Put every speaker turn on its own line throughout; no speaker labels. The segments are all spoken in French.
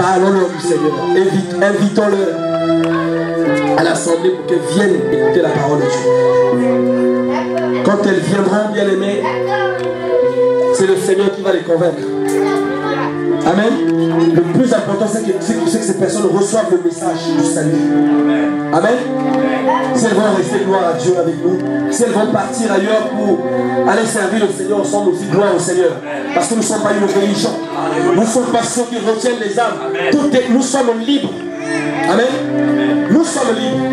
Parlons-leur du Seigneur. Invitons-leur à l'assemblée pour qu'elles viennent écouter la parole de Dieu. Quand elles viendront, bien aimées, c'est le Seigneur qui va les convaincre. Amen. Le plus important, c'est que ces personnes reçoivent le message du salut. Amen. Si elles vont rester, gloire à Dieu avec nous. Si elles vont partir ailleurs pour aller servir le Seigneur ensemble aussi, gloire au Seigneur. Parce que nous ne sommes pas une religion. Nous ne sommes pas ceux qui retiennent les âmes. Nous sommes libres. Amen. Nous sommes libres.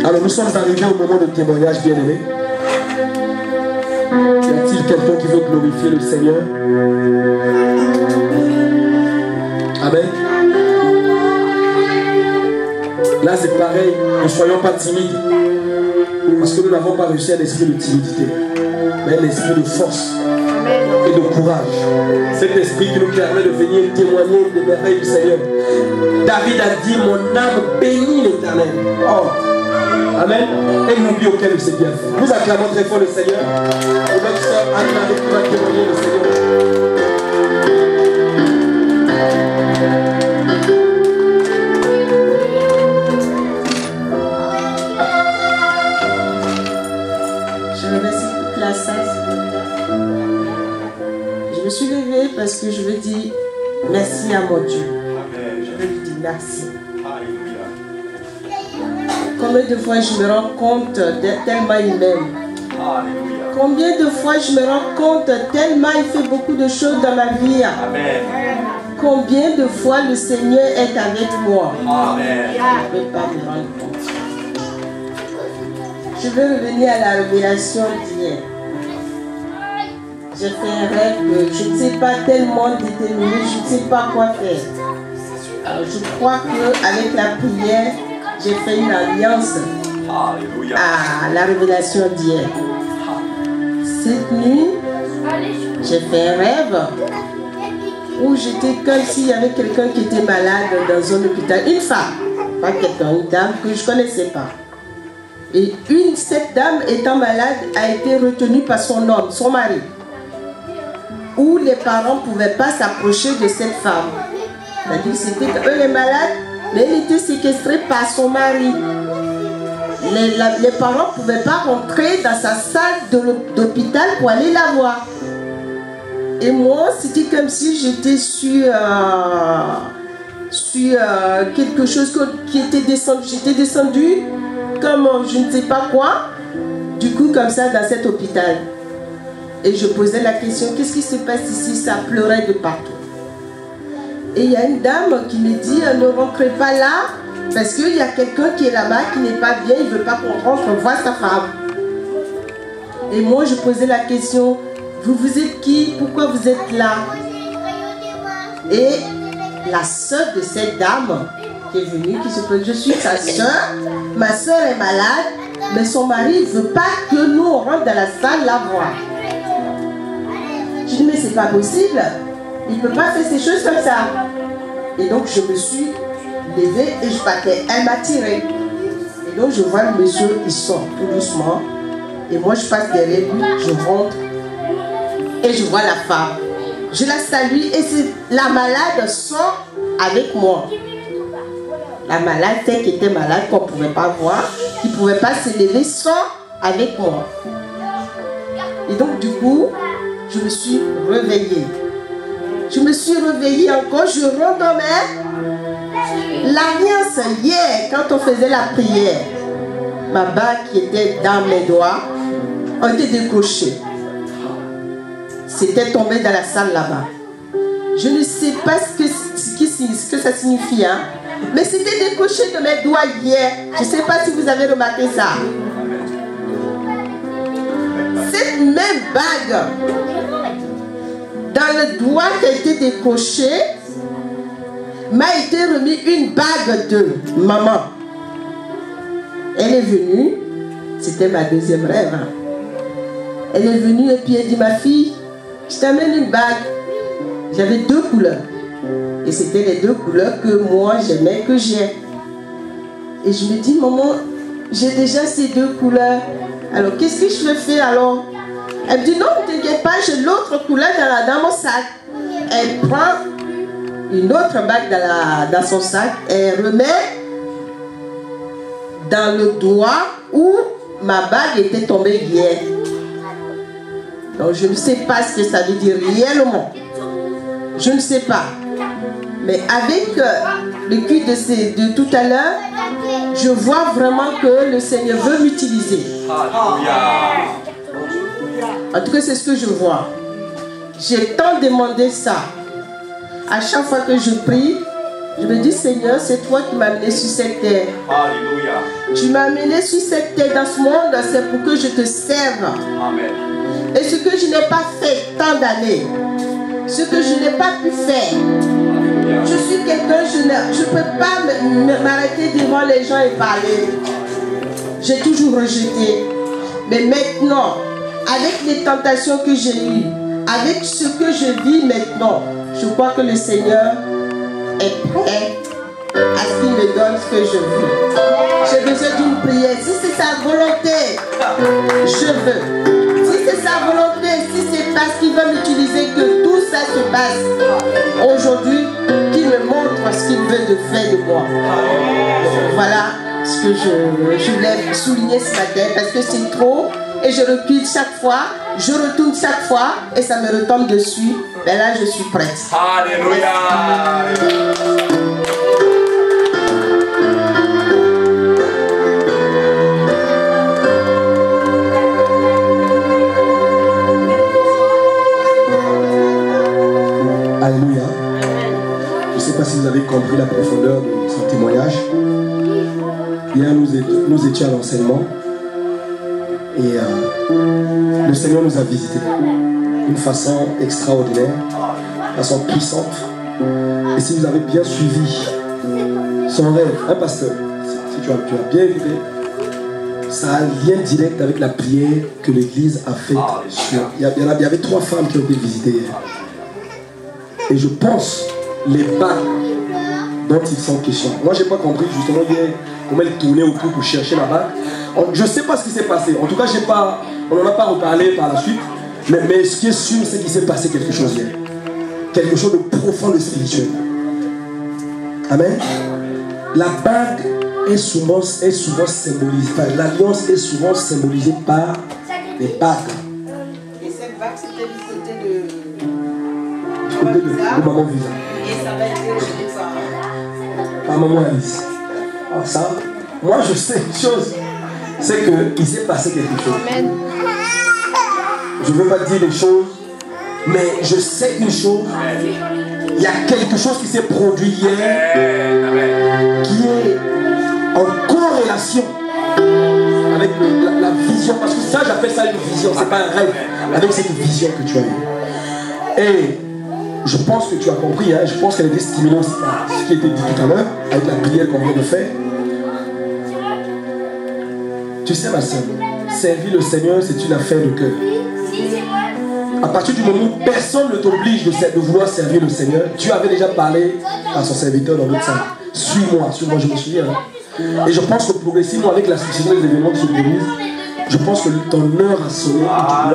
Alors nous sommes arrivés au moment de témoignage, bien aimé. Y a-t-il quelqu'un qui veut glorifier le Seigneur? Amen. Là c'est pareil, ne soyons pas timides. Parce que nous n'avons pas reçu un esprit de timidité, mais un esprit de force et de courage. Cet esprit qui nous permet de venir témoigner des merveilles du Seigneur. David a dit, mon âme bénit l'Éternel. Oh. Amen. Et n'oublie auquel il s'est bien fait. Nous acclamons très fort le Seigneur. Et notre soeur Anna qui va témoigner le Seigneur.
Je remercie toute la salle. Je me suis levée parce que je veux dire merci à mon Dieu. Je veux lui dire merci. Combien de fois je me rends compte tellement il m'aime. Combien de fois je me rends compte tellement il fait beaucoup de choses dans ma vie. Amen. Combien de fois le Seigneur est avec moi. Amen. Je ne peux pas me rendre compte. Je veux revenir à la révélation d'hier. J'ai fait un rêve, je ne sais pas, tellement déterminé, je ne sais pas quoi faire. Alors je crois qu'avec la prière, j'ai fait une alliance à la révélation d'hier. Cette nuit, j'ai fait un rêve où j'étais comme s'il y avait quelqu'un qui était malade dans un hôpital. Une femme, pas quelqu'un, une dame que je ne connaissais pas. Et cette dame étant malade a été retenue par son homme, son mari. Où les parents ne pouvaient pas s'approcher de cette femme. C'est-à-dire que c'était qu'elle est malade, mais elle était séquestrée par son mari. Les parents ne pouvaient pas rentrer dans sa salle d'hôpital pour aller la voir. Et moi, c'était comme si j'étais sur quelque chose qui était descendu. J'étais descendue comme je ne sais pas quoi, du coup comme ça dans cet hôpital. Et je posais la question, qu'est-ce qui se passe ici? Ça pleurait de partout. Et il y a une dame qui me dit, ne rentrez pas là, parce qu'il y a quelqu'un qui est là-bas, qui n'est pas bien, il ne veut pas qu'on rentre voir sa femme. Et moi, je posais la question, vous êtes qui? Pourquoi vous êtes là? Et la sœur de cette dame qui est venue, qui se pose, je suis sa sœur, ma sœur est malade, mais son mari ne veut pas que nous on rentre dans la salle la voir. Je dis, mais c'est pas possible. Il ne peut pas faire ces choses comme ça. Et donc, je me suis levée et je partais. Elle m'a tiré. Et donc, je vois le monsieur, il sort tout doucement. Et moi, je passe derrière lui, je rentre. Et je vois la femme. Je la salue et la malade sort avec moi. La malade, celle qui était malade, qu'on ne pouvait pas voir, qui ne pouvait pas se lever, sort avec moi. Et donc, du coup, je me suis réveillée. Je me suis réveillée encore, je redormais. L'alliance hier, quand on faisait la prière, ma bague qui était dans mes doigts, a été décrochée. C'était tombé dans la salle là-bas. Je ne sais pas ce que ça signifie, hein? Mais c'était décroché de mes doigts hier. Je ne sais pas si vous avez remarqué ça. Cette même bague, dans le doigt qui a été décroché, m'a été remis une bague de maman. Elle est venue, c'était ma deuxième rêve. Hein. Elle est venue et puis elle dit, ma fille, je t'amène une bague. J'avais 2 couleurs. Et c'était les 2 couleurs que moi j'aimais, que j'ai. Et je me dis, maman, j'ai déjà ces 2 couleurs. Alors qu'est-ce que je vais faire alors? Elle me dit, non, ne t'inquiète pas, j'ai l'autre couleur dans mon sac. Elle prend une autre bague dans son sac et remet dans le doigt où ma bague était tombée hier. Donc je ne sais pas ce que ça veut dire réellement. Je ne sais pas. Mais avec le culte de tout à l'heure, je vois vraiment que le Seigneur veut m'utiliser. En tout cas, c'est ce que je vois. J'ai tant demandé ça. À chaque fois que je prie, je me dis, Seigneur, c'est toi qui m'as amené sur cette terre.
Alléluia.
Tu m'as amené sur cette terre, dans ce monde, c'est pour que je te serve.
Amen.
Et ce que je n'ai pas fait tant d'années, ce que je n'ai pas pu faire, je suis quelqu'un, je ne peux pas m'arrêter devant les gens et parler. J'ai toujours rejeté. Mais maintenant, avec les tentations que j'ai eues, avec ce que je vis maintenant, je crois que le Seigneur est prêt à ce qu'il me donne ce que je veux. J'ai besoin d'une prière. Si c'est sa volonté, je veux. Si c'est sa volonté, si c'est parce qu'il veut m'utiliser que tout ça se passe aujourd'hui, qu'il me montre ce qu'il veut de faire de moi. Voilà ce que je voulais souligner ce matin, parce que c'est trop. Et je recule chaque fois, je retourne chaque fois, et ça me retombe dessus. Mais là, je suis prête.
Alléluia.
Alléluia. Je ne sais pas si vous avez compris la profondeur de son témoignage. Hier, nous étions à l'enseignement. Et le Seigneur nous a visités d'une façon extraordinaire, d'une façon puissante. Et si vous avez bien suivi son rêve, un pasteur, si tu as bien écouté, ça a un lien direct avec la prière que l'Église a faite. Il y avait 3 femmes qui ont été visitées hier. Et je pense les bagues dont ils sont question. Moi, je n'ai pas compris justement hier comment elle tournait autour pour chercher la bague. Je ne sais pas ce qui s'est passé. En tout cas, on n'en a pas reparlé par la suite. Mais ce qui est sûr, c'est qu'il s'est passé quelque chose hier. Quelque chose de profond, de spirituel. Amen. La bague est souvent symbolisée. L'alliance est souvent symbolisée par les bagues.
Et cette bague, c'était du côté
de maman Visa.
Et ça va être
par maman Alice. Alors ça, moi je sais une chose. C'est qu'il s'est passé quelque chose.
Amen.
Je ne veux pas dire les choses, mais je sais une chose. Il y a quelque chose qui s'est produit hier qui est en corrélation avec la vision. Parce que ça, j'appelle ça une vision. Ce n'est pas un rêve. Avec cette vision que tu as eue. Et je pense que tu as compris. Hein, je pense qu'elle était stimulée aussi par ce qui a été dit tout à l'heure, avec la prière qu'on vient de faire. Tu sais, ma soeur, servir le Seigneur, c'est une affaire de cœur. À partir du moment où personne ne t'oblige de vouloir servir le Seigneur, tu avais déjà parlé à son serviteur dans l'autre salle. Suis-moi, je me souviens. Hein. Et je pense que progressivement, avec la succession des événements qui se produisent, je pense que ton heure a sonné et tu dois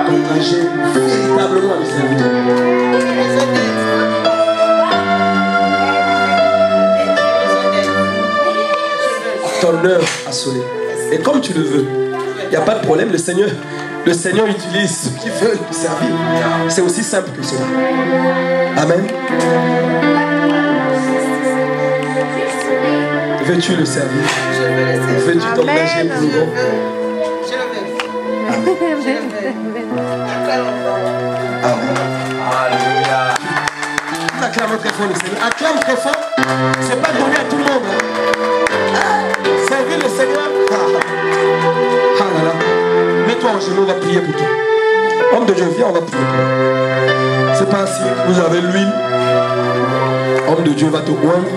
t'engager véritablement à le servir. Ton heure a sonné. Et comme tu le veux, il n'y a pas de problème, le Seigneur utilise ceux qui veulent le servir. C'est aussi simple que cela. Amen. Veux-tu le servir? Veux-tu t'engager pour nous? Amen.
Alléluia.
Acclame très fort le Seigneur. Acclame très fort. C'est pas donné à tout le monde. Servir le Seigneur. Ah là là. Mets-toi en genoux, on va prier pour toi. Homme de Dieu, viens, on va prier pour toi. C'est pas si vous avez l'huile. Homme de Dieu va te oindre.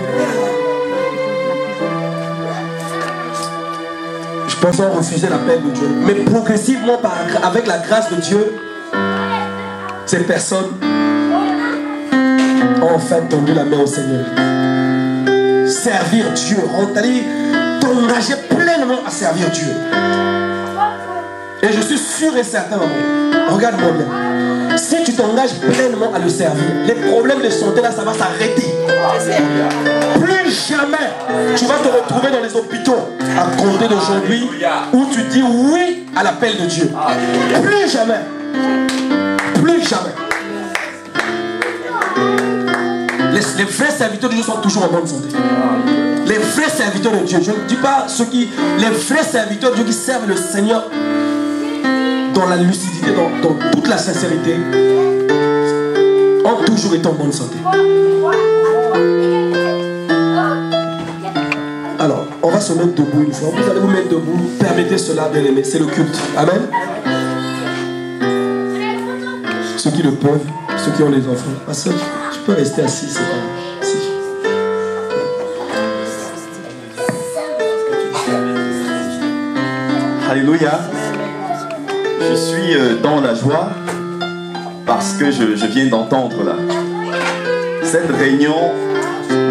Je pense qu'on refuser l'appel de Dieu. Mais progressivement, avec la grâce de Dieu, ces personnes ont enfin tendu la main au Seigneur. Servir Dieu, t'engager pleinement à servir Dieu. Et je suis sûr et certain, regarde-moi bien. Si tu t'engages pleinement à le servir, les problèmes de santé là, ça va s'arrêter. Plus jamais tu vas te retrouver dans les hôpitaux à compter d'aujourd'hui où tu dis oui à l'appel de Dieu. Plus jamais. Plus jamais. Les vrais serviteurs de Dieu sont toujours en bonne santé. Les vrais serviteurs de Dieu, je ne dis pas les vrais serviteurs de Dieu qui servent le Seigneur dans la lucidité, dans toute la sincérité, ont toujours été en bonne santé. Alors, on va se mettre debout une fois. Vous allez vous mettre debout. Permettez cela, bien aimé. C'est le culte. Amen. Ceux qui le peuvent, ceux qui ont les enfants. Ah, ça, tu peux rester assis, c'est pas grave.
Alléluia. Je suis dans la joie parce que je viens d'entendre là. Cette réunion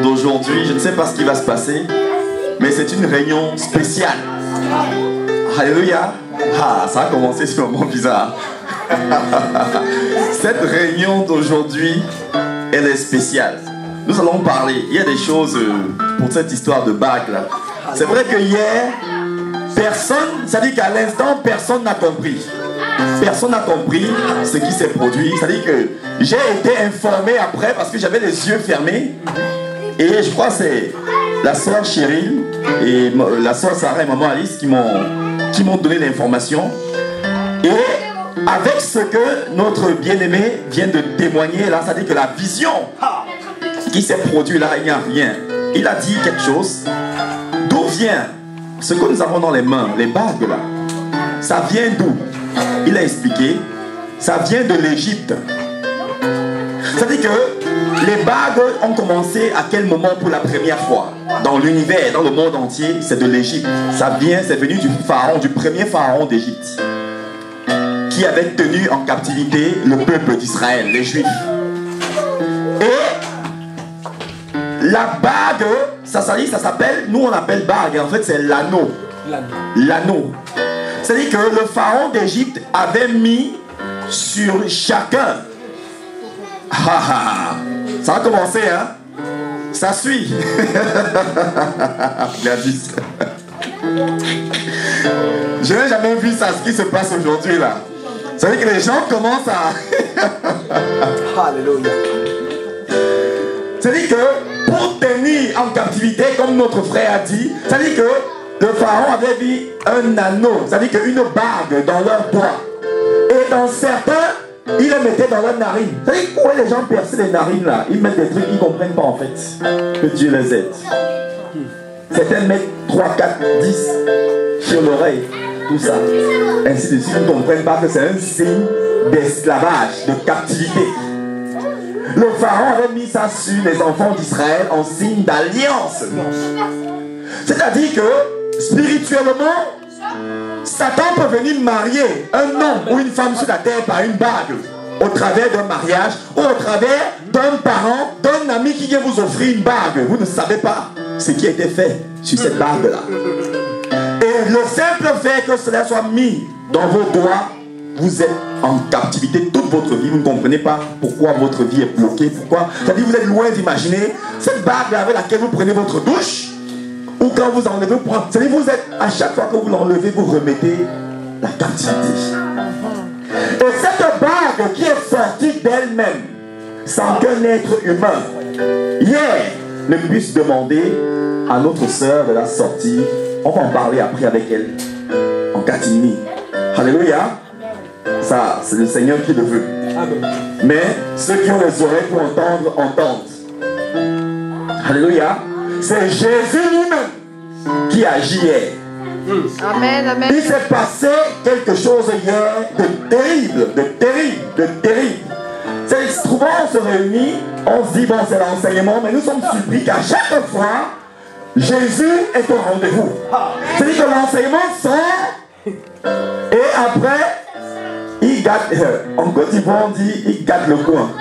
d'aujourd'hui, je ne sais pas ce qui va se passer, mais c'est une réunion spéciale. Alléluia. Ah, ça a commencé sur un moment bizarre. Cette réunion d'aujourd'hui, elle est spéciale. Nous allons parler. Il y a des choses pour cette histoire de bague là. C'est vrai que hier, personne, ça dit qu'à l'instant, personne n'a compris. Personne n'a compris ce qui s'est produit. Ça dit que j'ai été informé après parce que j'avais les yeux fermés. Et je crois que c'est la soeur Cheryl et la soeur Sarah et maman Alice qui m'ont donné l'information. Et avec ce que notre bien-aimé vient de témoigner là, ça dit que la vision qui s'est produite là, il n'y a rien. Il a dit quelque chose. D'où vient ce que nous avons dans les mains, les bagues là? Ça vient d'où? Il a expliqué. Ça vient de l'Égypte. Ça dit que les bagues ont commencé à quel moment pour la première fois? Dans l'univers, dans le monde entier, c'est de l'Égypte. Ça vient, c'est venu du pharaon, du premier pharaon d'Égypte, qui avait tenu en captivité le peuple d'Israël, les Juifs. Et la bague, ça s'appelle, nous on appelle bague, en fait c'est l'anneau. L'anneau. C'est-à-dire que le pharaon d'Égypte avait mis sur chacun. Ça va commencer, hein? Ça suit. Je n'ai jamais vu ça, ce qui se passe aujourd'hui là. C'est-à-dire que les gens commencent à... Alléluia. C'est-à-dire que pour tenir en captivité, comme notre frère a dit, c'est-à-dire que le pharaon avait mis un anneau, c'est-à-dire qu'une bague dans leur doigt. Et dans certains, ils le mettaient dans leur narine. C'est-à-dire que pourquoi les gens percent les narines là? Ils mettent des trucs qu'ils ne comprennent pas en fait. Que Dieu les aide. Certains mettent 3, 4, 10 sur l'oreille. Tout ça. Ainsi de suite, ils ne comprennent pas que c'est un signe d'esclavage, de captivité. Le pharaon avait mis ça sur les enfants d'Israël en signe d'alliance. C'est-à-dire que, spirituellement, Satan peut venir marier un homme ou une femme sur la terre par une bague, au travers d'un mariage, ou au travers d'un parent, d'un ami qui vient vous offrir une bague. Vous ne savez pas ce qui a été fait sur cette bague-là. Et le simple fait que cela soit mis dans vos doigts, vous êtes en captivité toute votre vie. Vous ne comprenez pas pourquoi votre vie est bloquée. Pourquoi? C'est-à-dire que vous êtes loin d'imaginer cette bague avec laquelle vous prenez votre douche. Ou quand vous enlevez, c'est-à-dire vous êtes, à chaque fois que vous l'enlevez, vous remettez la captivité. Et cette bague qui est sortie d'elle-même, sans qu'un être humain, hier, ne puisse demander à notre sœur de la sortir. On va en parler après avec elle, en catimini. Alléluia. Ça, c'est le Seigneur qui le veut. Mais ceux qui ont les oreilles pour entendre, entendent. Alléluia. C'est Jésus lui-même qui agit hier.
Amen, amen.
Il s'est passé quelque chose hier de terrible, de terrible, de terrible. Souvent on se réunit, on se dit bon c'est l'enseignement, mais nous sommes surpris qu'à chaque fois, Jésus est au rendez-vous. C'est-à-dire que l'enseignement sort et après, il gâte, en Côte d'Ivoire on dit il gâte le coin.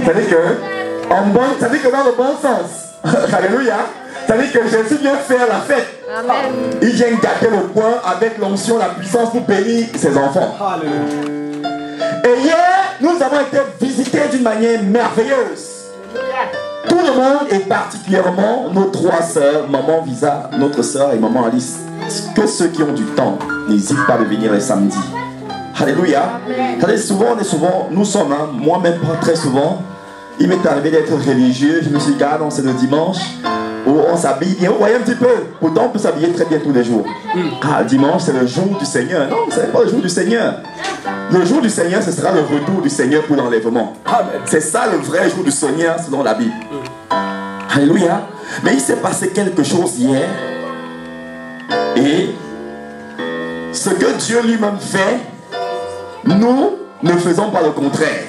C'est-à-dire que dans le bon sens. Alléluia. C'est-à-dire que Jésus vient faire la fête.
Amen.
Il vient gâter le coin avec l'onction, la puissance pour bénir ses enfants. Et hier, nous avons été visités d'une manière merveilleuse. Tout le monde, et particulièrement nos trois sœurs, maman Visa, notre sœur et maman Alice, que ceux qui ont du temps, n'hésitent pas de venir les samedis. Alléluia. Nous sommes, hein, moi-même pas très souvent, il m'est arrivé d'être religieux, je me suis dit, ah non, c'est le dimanche, où on s'habille bien, vous voyez un petit peu, pourtant on peut s'habiller très bien tous les jours. Ah, dimanche c'est le jour du Seigneur. Non, ce n'est pas le jour du Seigneur. Le jour du Seigneur, ce sera le retour du Seigneur pour l'enlèvement. C'est ça le vrai jour du Seigneur selon la Bible. Alléluia. Mais il s'est passé quelque chose hier. Et ce que Dieu lui-même fait, nous ne faisons pas le contraire.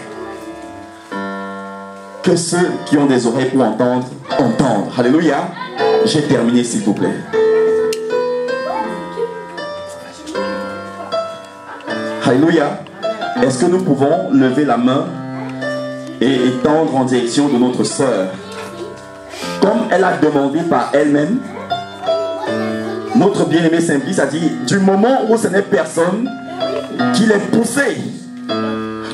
Que ceux qui ont des oreilles pour entendre, entendent. Alléluia. J'ai terminé s'il vous plaît. Alléluia. Est-ce que nous pouvons lever la main et étendre en direction de notre sœur? Comme elle a demandé par elle-même, notre bien-aimé Simplice a dit, du moment où ce n'est personne qui l'ait poussé.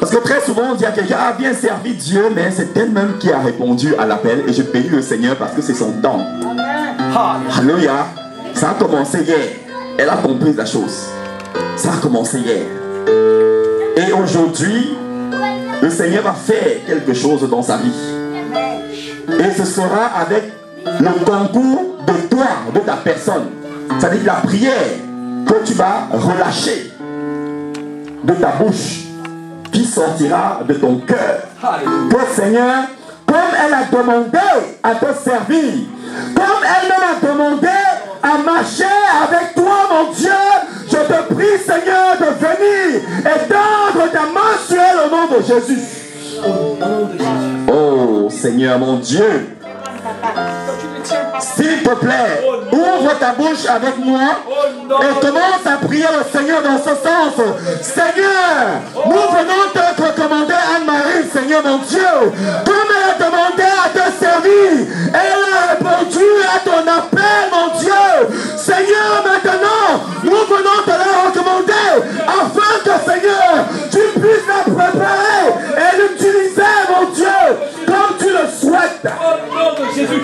Parce que très souvent on dit à quelqu'un, ah bien servi Dieu, mais c'est elle-même qui a répondu à l'appel et je bénis le Seigneur parce que c'est son don. Alléluia. Ça a commencé hier. Elle a compris la chose. Ça a commencé hier. Et aujourd'hui, le Seigneur va faire quelque chose dans sa vie. Et ce sera avec le concours de toi, de ta personne. C'est-à-dire la prière que tu vas relâcher de ta bouche, qui sortira de ton cœur. Que Seigneur, comme elle a demandé à te servir, comme elle-même a demandé à marcher avec toi, mon Dieu, je te prie, Seigneur, de venir et tendre ta main sur elle au nom de Jésus. Oh, Seigneur, mon Dieu, s'il te plaît, ouvre ta bouche avec moi et commence à prier le Seigneur dans ce sens. Seigneur, nous venons te recommander Anne-Marie, Seigneur mon Dieu. Comme elle a demandé à te servir, elle a répondu à ton appel, mon Dieu. Seigneur, maintenant, nous venons te la recommander afin que, Seigneur, tu puisses la préparer et l'utiliser, mon Dieu, comme tu le souhaites.
Au nom de Jésus.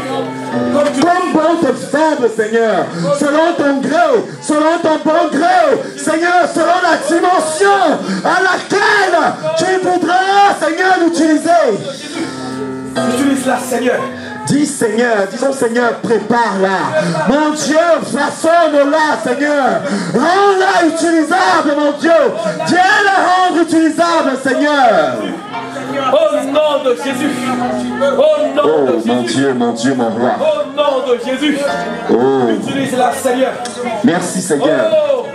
Comme bon te semble, Seigneur, selon ton gré, selon ton bon gré, Seigneur, selon la dimension à laquelle tu voudras, Seigneur, l'utiliser.
Utilise-la, Seigneur.
Dis Seigneur, disons Seigneur, prépare-la. Mon Dieu, façonne-la, Seigneur. Rends-la utilisable, mon Dieu. Viens la rendre utilisable, Seigneur.
Au nom de Jésus. Au nom de Jésus.
Mon Dieu, mon roi.
Au nom de Jésus.
Oh.
Utilise-la, Seigneur.
Merci, Seigneur.
Oh.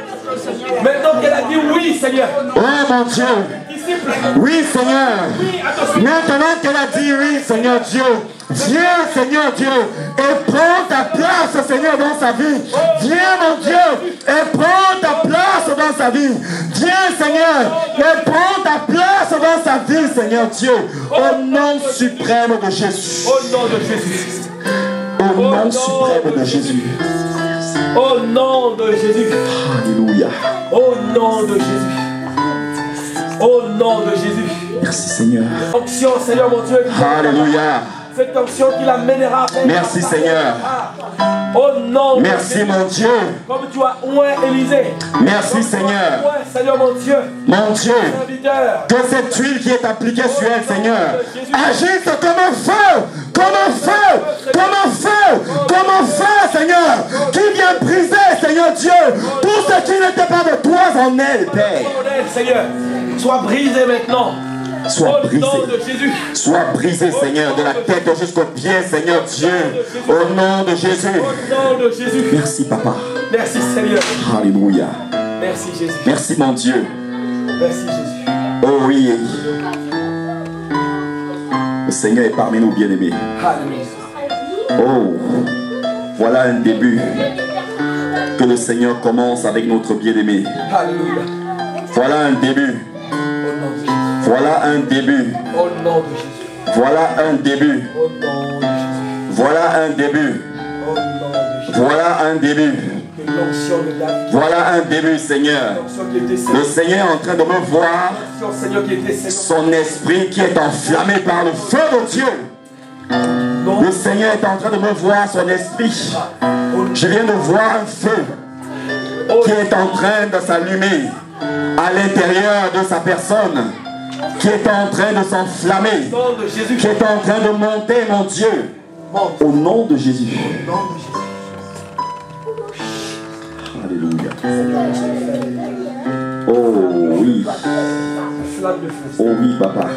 Maintenant qu'elle a dit oui, Seigneur.
Oh, mon Dieu.
Disciple.
Oui, Seigneur.
Oui, attention.
Maintenant qu'elle a dit oui, Seigneur Dieu, viens, Seigneur Dieu, et prends ta place, Seigneur, dans sa vie. Viens, mon Dieu, et prends ta place dans sa vie. Viens, Seigneur, et prends ta place dans sa vie, Seigneur Dieu, au nom suprême de Jésus.
Au nom de Jésus.
Au nom suprême de Jésus.
Au nom de Jésus.
Alléluia.
Au nom de Jésus. Au nom de Jésus.
Merci, Seigneur.
Onction, Seigneur mon Dieu.
Alléluia.
Cette onction qui l'amènera.
Merci, Seigneur.
Au nom de
Merci,
Jésus.
mon Dieu.
Comme tu as oint Élisée.
Merci, Seigneur.
Oint, Seigneur mon Dieu.
Mon Dieu.
Serviteur.
Que cette huile qui est appliquée sur elle, Seigneur, agisse comme un feu, comme un feu, comme un feu, comme un feu, Seigneur, qui vient briser, Seigneur Dieu, tout ce qui n'était pas de toi en elle, Père.
Seigneur, sois brisé maintenant.
Sois brisé.
Au nom de Jésus.
Sois brisé, Seigneur, de la tête jusqu'aux pieds, Seigneur Dieu, au nom de Jésus.
Au nom de Jésus.
Merci, Papa.
Merci, Seigneur.
Alléluia.
Merci, Jésus.
Merci, mon Dieu.
Merci, Jésus.
Oh oui. Le Seigneur est parmi nous, bien-aimés.
Alléluia.
Oh, voilà un début. Que le Seigneur commence avec notre bien-aimé.
Alléluia.
Voilà un début. Voilà un début.
Au nom de Jésus.
Voilà un début.
Au nom de Jésus.
Voilà un début. Voilà un début. Voilà un début, Seigneur. Le Seigneur est en train de me voir son esprit qui est enflammé par le feu de Dieu. Le Seigneur est en train de me voir son esprit. Je viens de voir un feu qui est en train de s'allumer à l'intérieur de sa personne, qui est en train de s'enflammer, qui est en train de monter, mon Dieu, au nom de Jésus. Alléluia. Oh oui. Oh oui, papa.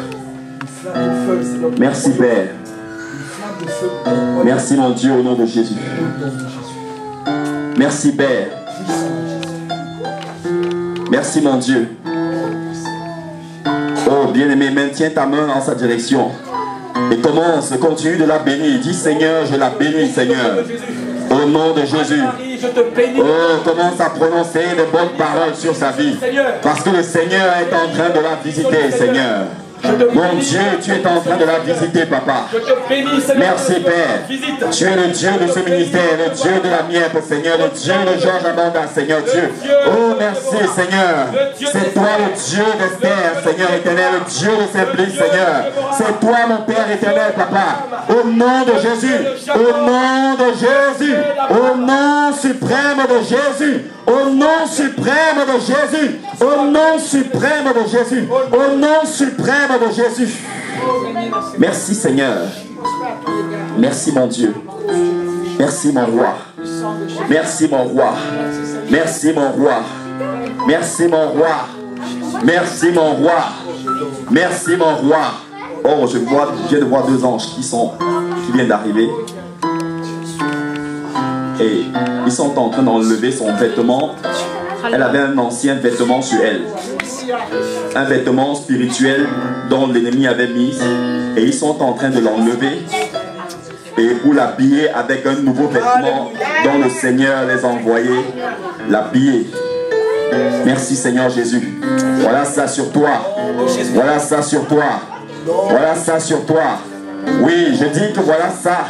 Merci, Père. Merci, mon Dieu, au nom de Jésus. Merci, Père. Merci, mon Dieu. Oh, bien-aimé, maintiens ta main en sa direction. Et continue de la bénir. Dis, Seigneur, je la bénis, Seigneur. Au nom de Jésus. Oh, commence à prononcer de bonnes paroles sur sa vie. Parce que le Seigneur est en train de la visiter, Seigneur. Mon Dieu, tu es en train de la visiter, papa. Merci, Père. Tu es le Dieu de ce ministère, le Dieu de la mienne, Seigneur, le Dieu de Georges Amanda, Seigneur Dieu. Oh, merci, Seigneur. C'est toi le Dieu d'Esther, Seigneur éternel, le Dieu de Simplice, Seigneur. C'est toi, mon Père éternel, papa. Au nom de Jésus, au nom de Jésus, au nom suprême de Jésus, au nom suprême de Jésus, au nom suprême de Jésus, au nom suprême de Jésus. Merci, Seigneur. Merci, mon Dieu. Merci, mon roi. Merci, mon roi. Merci, mon roi. Merci, mon roi. Merci, mon roi. Merci, mon roi. Oh, je viens de voir deux anges qui viennent d'arriver. Et ils sont en train d'enlever son vêtement. Elle avait un ancien vêtement sur elle. Un vêtement spirituel dont l'ennemi avait mis. Et ils sont en train de l'enlever. Et pour l'habiller avec un nouveau vêtement dont le Seigneur les a envoyés. L'habiller. Merci, Seigneur Jésus. Voilà ça sur toi. Voilà ça sur toi. Voilà ça sur toi. Oui, je dis que voilà ça.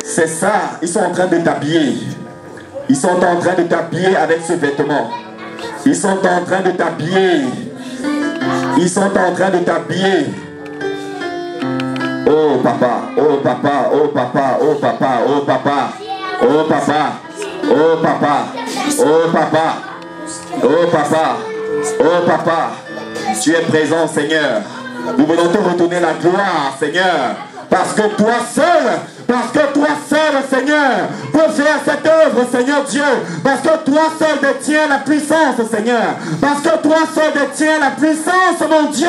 C'est ça. Ils sont en train de t'habiller. Ils sont en train de t'habiller avec ce vêtement. Ils sont en train de t'habiller. Ils sont en train de t'habiller. Oh papa, oh papa, oh papa, oh papa, oh papa, oh papa, oh papa, oh papa, oh papa, oh papa. Tu es présent, Seigneur. Nous venons te retourner la gloire, Seigneur. Parce que toi seul, Seigneur, peux faire cette œuvre, Seigneur Dieu. Parce que toi seul détiens la puissance, Seigneur. Parce que toi seul détiens la puissance, mon Dieu.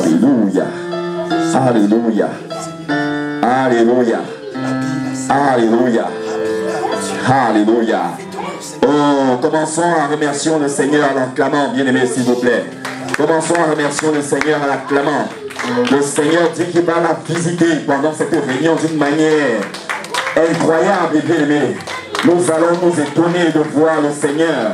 Alléluia. Alléluia. Alléluia. Alléluia. Alléluia. Oh, commençons à remercier le Seigneur en l'acclamant, bien-aimé, s'il vous plaît. Commençons à remercier le Seigneur en l'acclamant. Le Seigneur dit qu'il va la visiter pendant cette réunion d'une manière incroyable et bien-aimée. Nous allons nous étonner de voir le Seigneur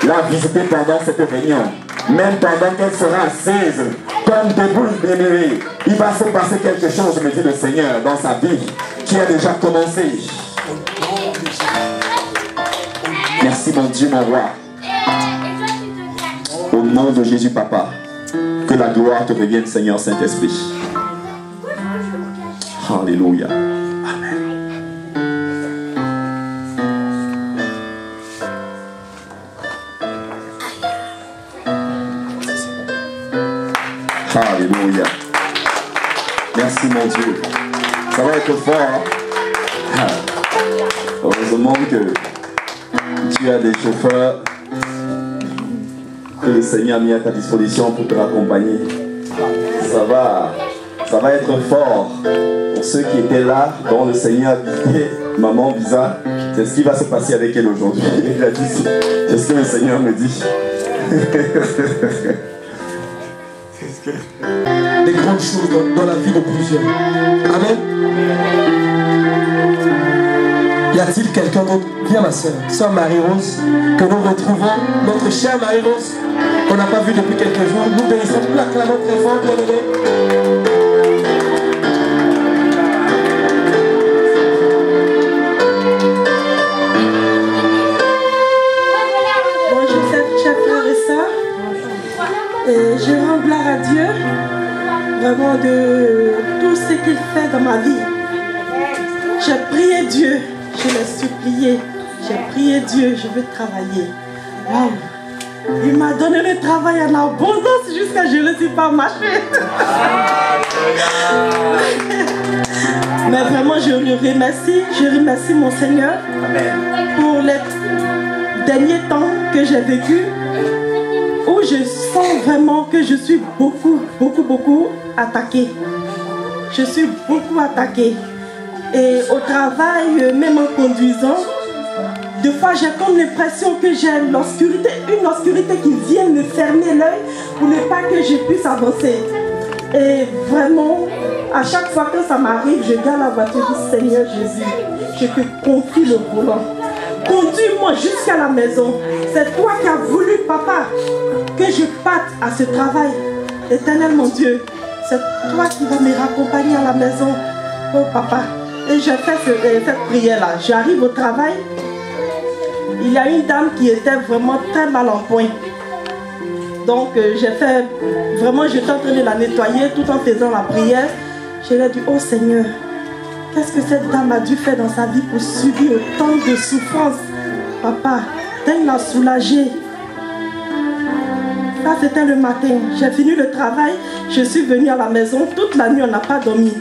la visiter pendant cette réunion. Même pendant qu'elle sera assise comme debout, bien-aimée, il va se passer quelque chose, me dit le Seigneur, dans sa vie qui a déjà commencé. Merci, mon Dieu, mon roi. Au nom de Jésus, papa, que la gloire te revienne, Seigneur Saint-Esprit. Alléluia. Amen. Alléluia. Merci, mon Dieu. Ça va être fort. Hein? Heureusement que tu as des chauffeurs que le Seigneur a mis à ta disposition pour te raccompagner. Ça va être fort pour ceux qui étaient là, dont le Seigneur a visité maman Visa. C'est ce qui va se passer avec elle aujourd'hui. C'est ce que le Seigneur me dit.
Des grandes choses dans la vie de plusieurs. Amen. Y a-t-il quelqu'un d'autre? Viens ma soeur, soeur Marie-Rose, que nous retrouvons, notre chère Marie-Rose, qu'on n'a pas vue depuis quelques jours. Nous bénissons, nous l'acclamons très fort, bien-aimés.
de tout ce qu'il fait dans ma vie. J'ai prié Dieu, je l'ai supplié. J'ai prié Dieu, je veux travailler. Waouh! Il m'a donné le travail en abondance jusqu'à ce que je ne suis pas marché. Mais vraiment, je remercie mon Seigneur pour les derniers temps que j'ai vécu, où je sens vraiment que je suis beaucoup attaquée. Je suis beaucoup attaquée. Et au travail, même en conduisant, des fois j'ai comme l'impression que j'ai l'obscurité, une obscurité qui vient me fermer l'œil pour ne pas que je puisse avancer. Et vraiment, à chaque fois que ça m'arrive, je garde la voiture du Seigneur Jésus. Je te confie le volant. Conduis-moi jusqu'à la maison. C'est toi qui as voulu, papa, que je parte à ce travail. Éternel mon Dieu, c'est toi qui vas me raccompagner à la maison. Oh papa. Et j'ai fait cette prière-là. J'arrive au travail. Il y a une dame qui était vraiment très mal en point. Donc j'ai fait, vraiment j'étais en train de la nettoyer tout en faisant la prière. Je lui ai dit, oh Seigneur, qu'est-ce que cette dame a dû faire dans sa vie pour subir autant de souffrances? Papa, viens la soulager. Ça c'était le matin. J'ai fini le travail, je suis venue à la maison. Toute la nuit on n'a pas dormi.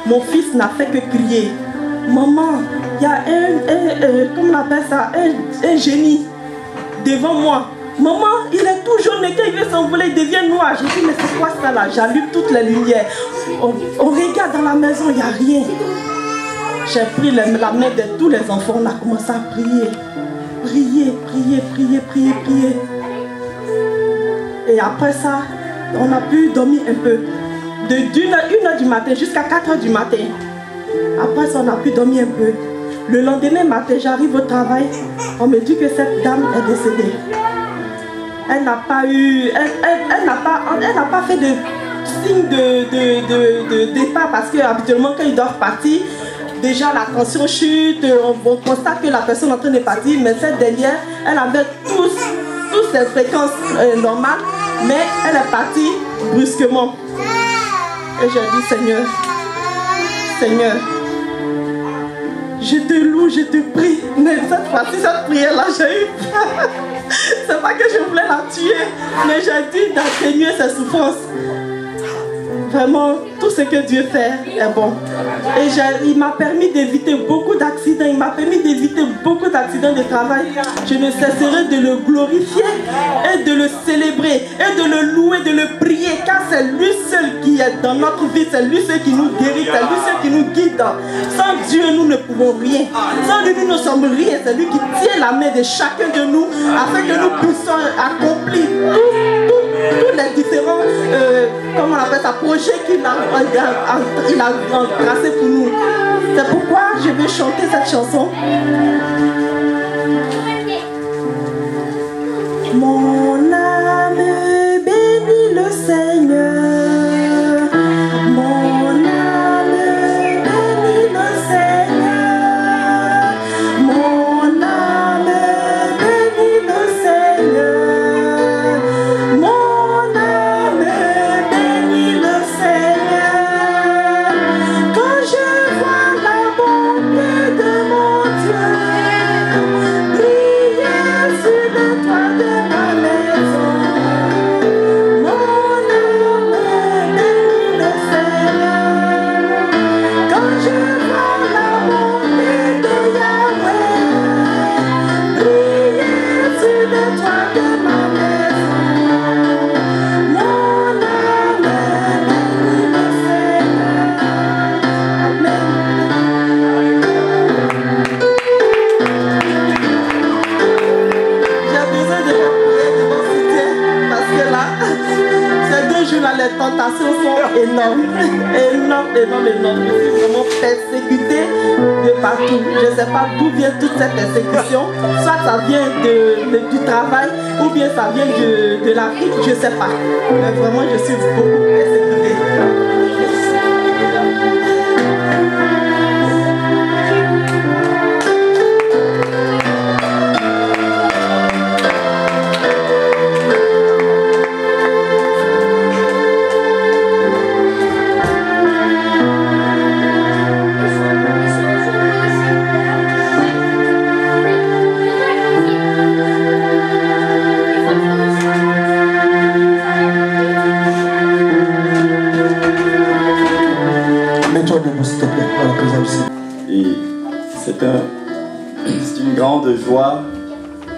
Mon fils n'a fait que crier. Maman, il y a comment on appelle ça, un génie devant moi. Maman, il est tout jaune et quand il veut s'envoler, il devient noir. J'ai dit, mais c'est quoi ça là? J'allume toutes les lumières. On regarde dans la maison, il n'y a rien. J'ai pris la main de tous les enfants, on a commencé à prier. Prier. Et après ça, on a pu dormir un peu. De 1h du matin jusqu'à 4h du matin. Après ça, on a pu dormir un peu. Le lendemain matin, j'arrive au travail. On me dit que cette dame est décédée. Elle n'a pas eu... Elle n'a pas fait de signe de départ parce que habituellement quand ils doivent partir, déjà la tension chute, on constate que la personne est en train de partir, mais cette dernière, elle avait toutes ses fréquences normales, mais elle est partie brusquement. Et j'ai dit, Seigneur, je te loue, je te prie. Mais cette fois-ci, cette prière-là, j'ai eu peur. C'est pas que je voulais la tuer, mais j'ai dit d'atténuer ses souffrances. Vraiment, tout ce que Dieu fait est bon. Et il m'a permis d'éviter beaucoup d'accidents. Il m'a permis d'éviter beaucoup d'accidents de travail. Je ne cesserai de le glorifier et de le célébrer et de le louer, de le prier. Car c'est lui seul qui est dans notre vie. C'est lui seul qui nous guérit. C'est lui seul qui nous guide. Sans Dieu, nous ne pouvons rien. Sans lui, nous ne sommes rien. C'est lui qui tient la main de chacun de nous afin que nous puissions accomplir tous les différents comment on appelle ça, projets qu'il a tracés pour nous. C'est pourquoi je vais chanter cette chanson. Mon âme bénit le Seigneur. Mon âme bénit le Seigneur. Mon âme bénit le Seigneur. Mon âme bénit le Seigneur. Quand je vois la bonté de mon Dieu briller sur le toit de ma maison, mon âme bénit le Seigneur. Quand je vois la bonté de Yahweh briller sur le toit de ma maison, mon âme bénit le Seigneur. Amen. J'ai besoin de votre prière, de votre soutien, parce que là, ces 2 jours-là, les tentations sont énormes. Énormes. Je suis vraiment persécutée de partout. Je ne sais pas d'où vient toute cette persécution. Soit ça vient du travail, ou bien ça vient de l'Afrique, je ne sais pas. Mais vraiment, je suis beaucoup persécutée.
Mets-toi debout, s'il te plaît, dans la présence du Seigneur.
Et c'est une grande joie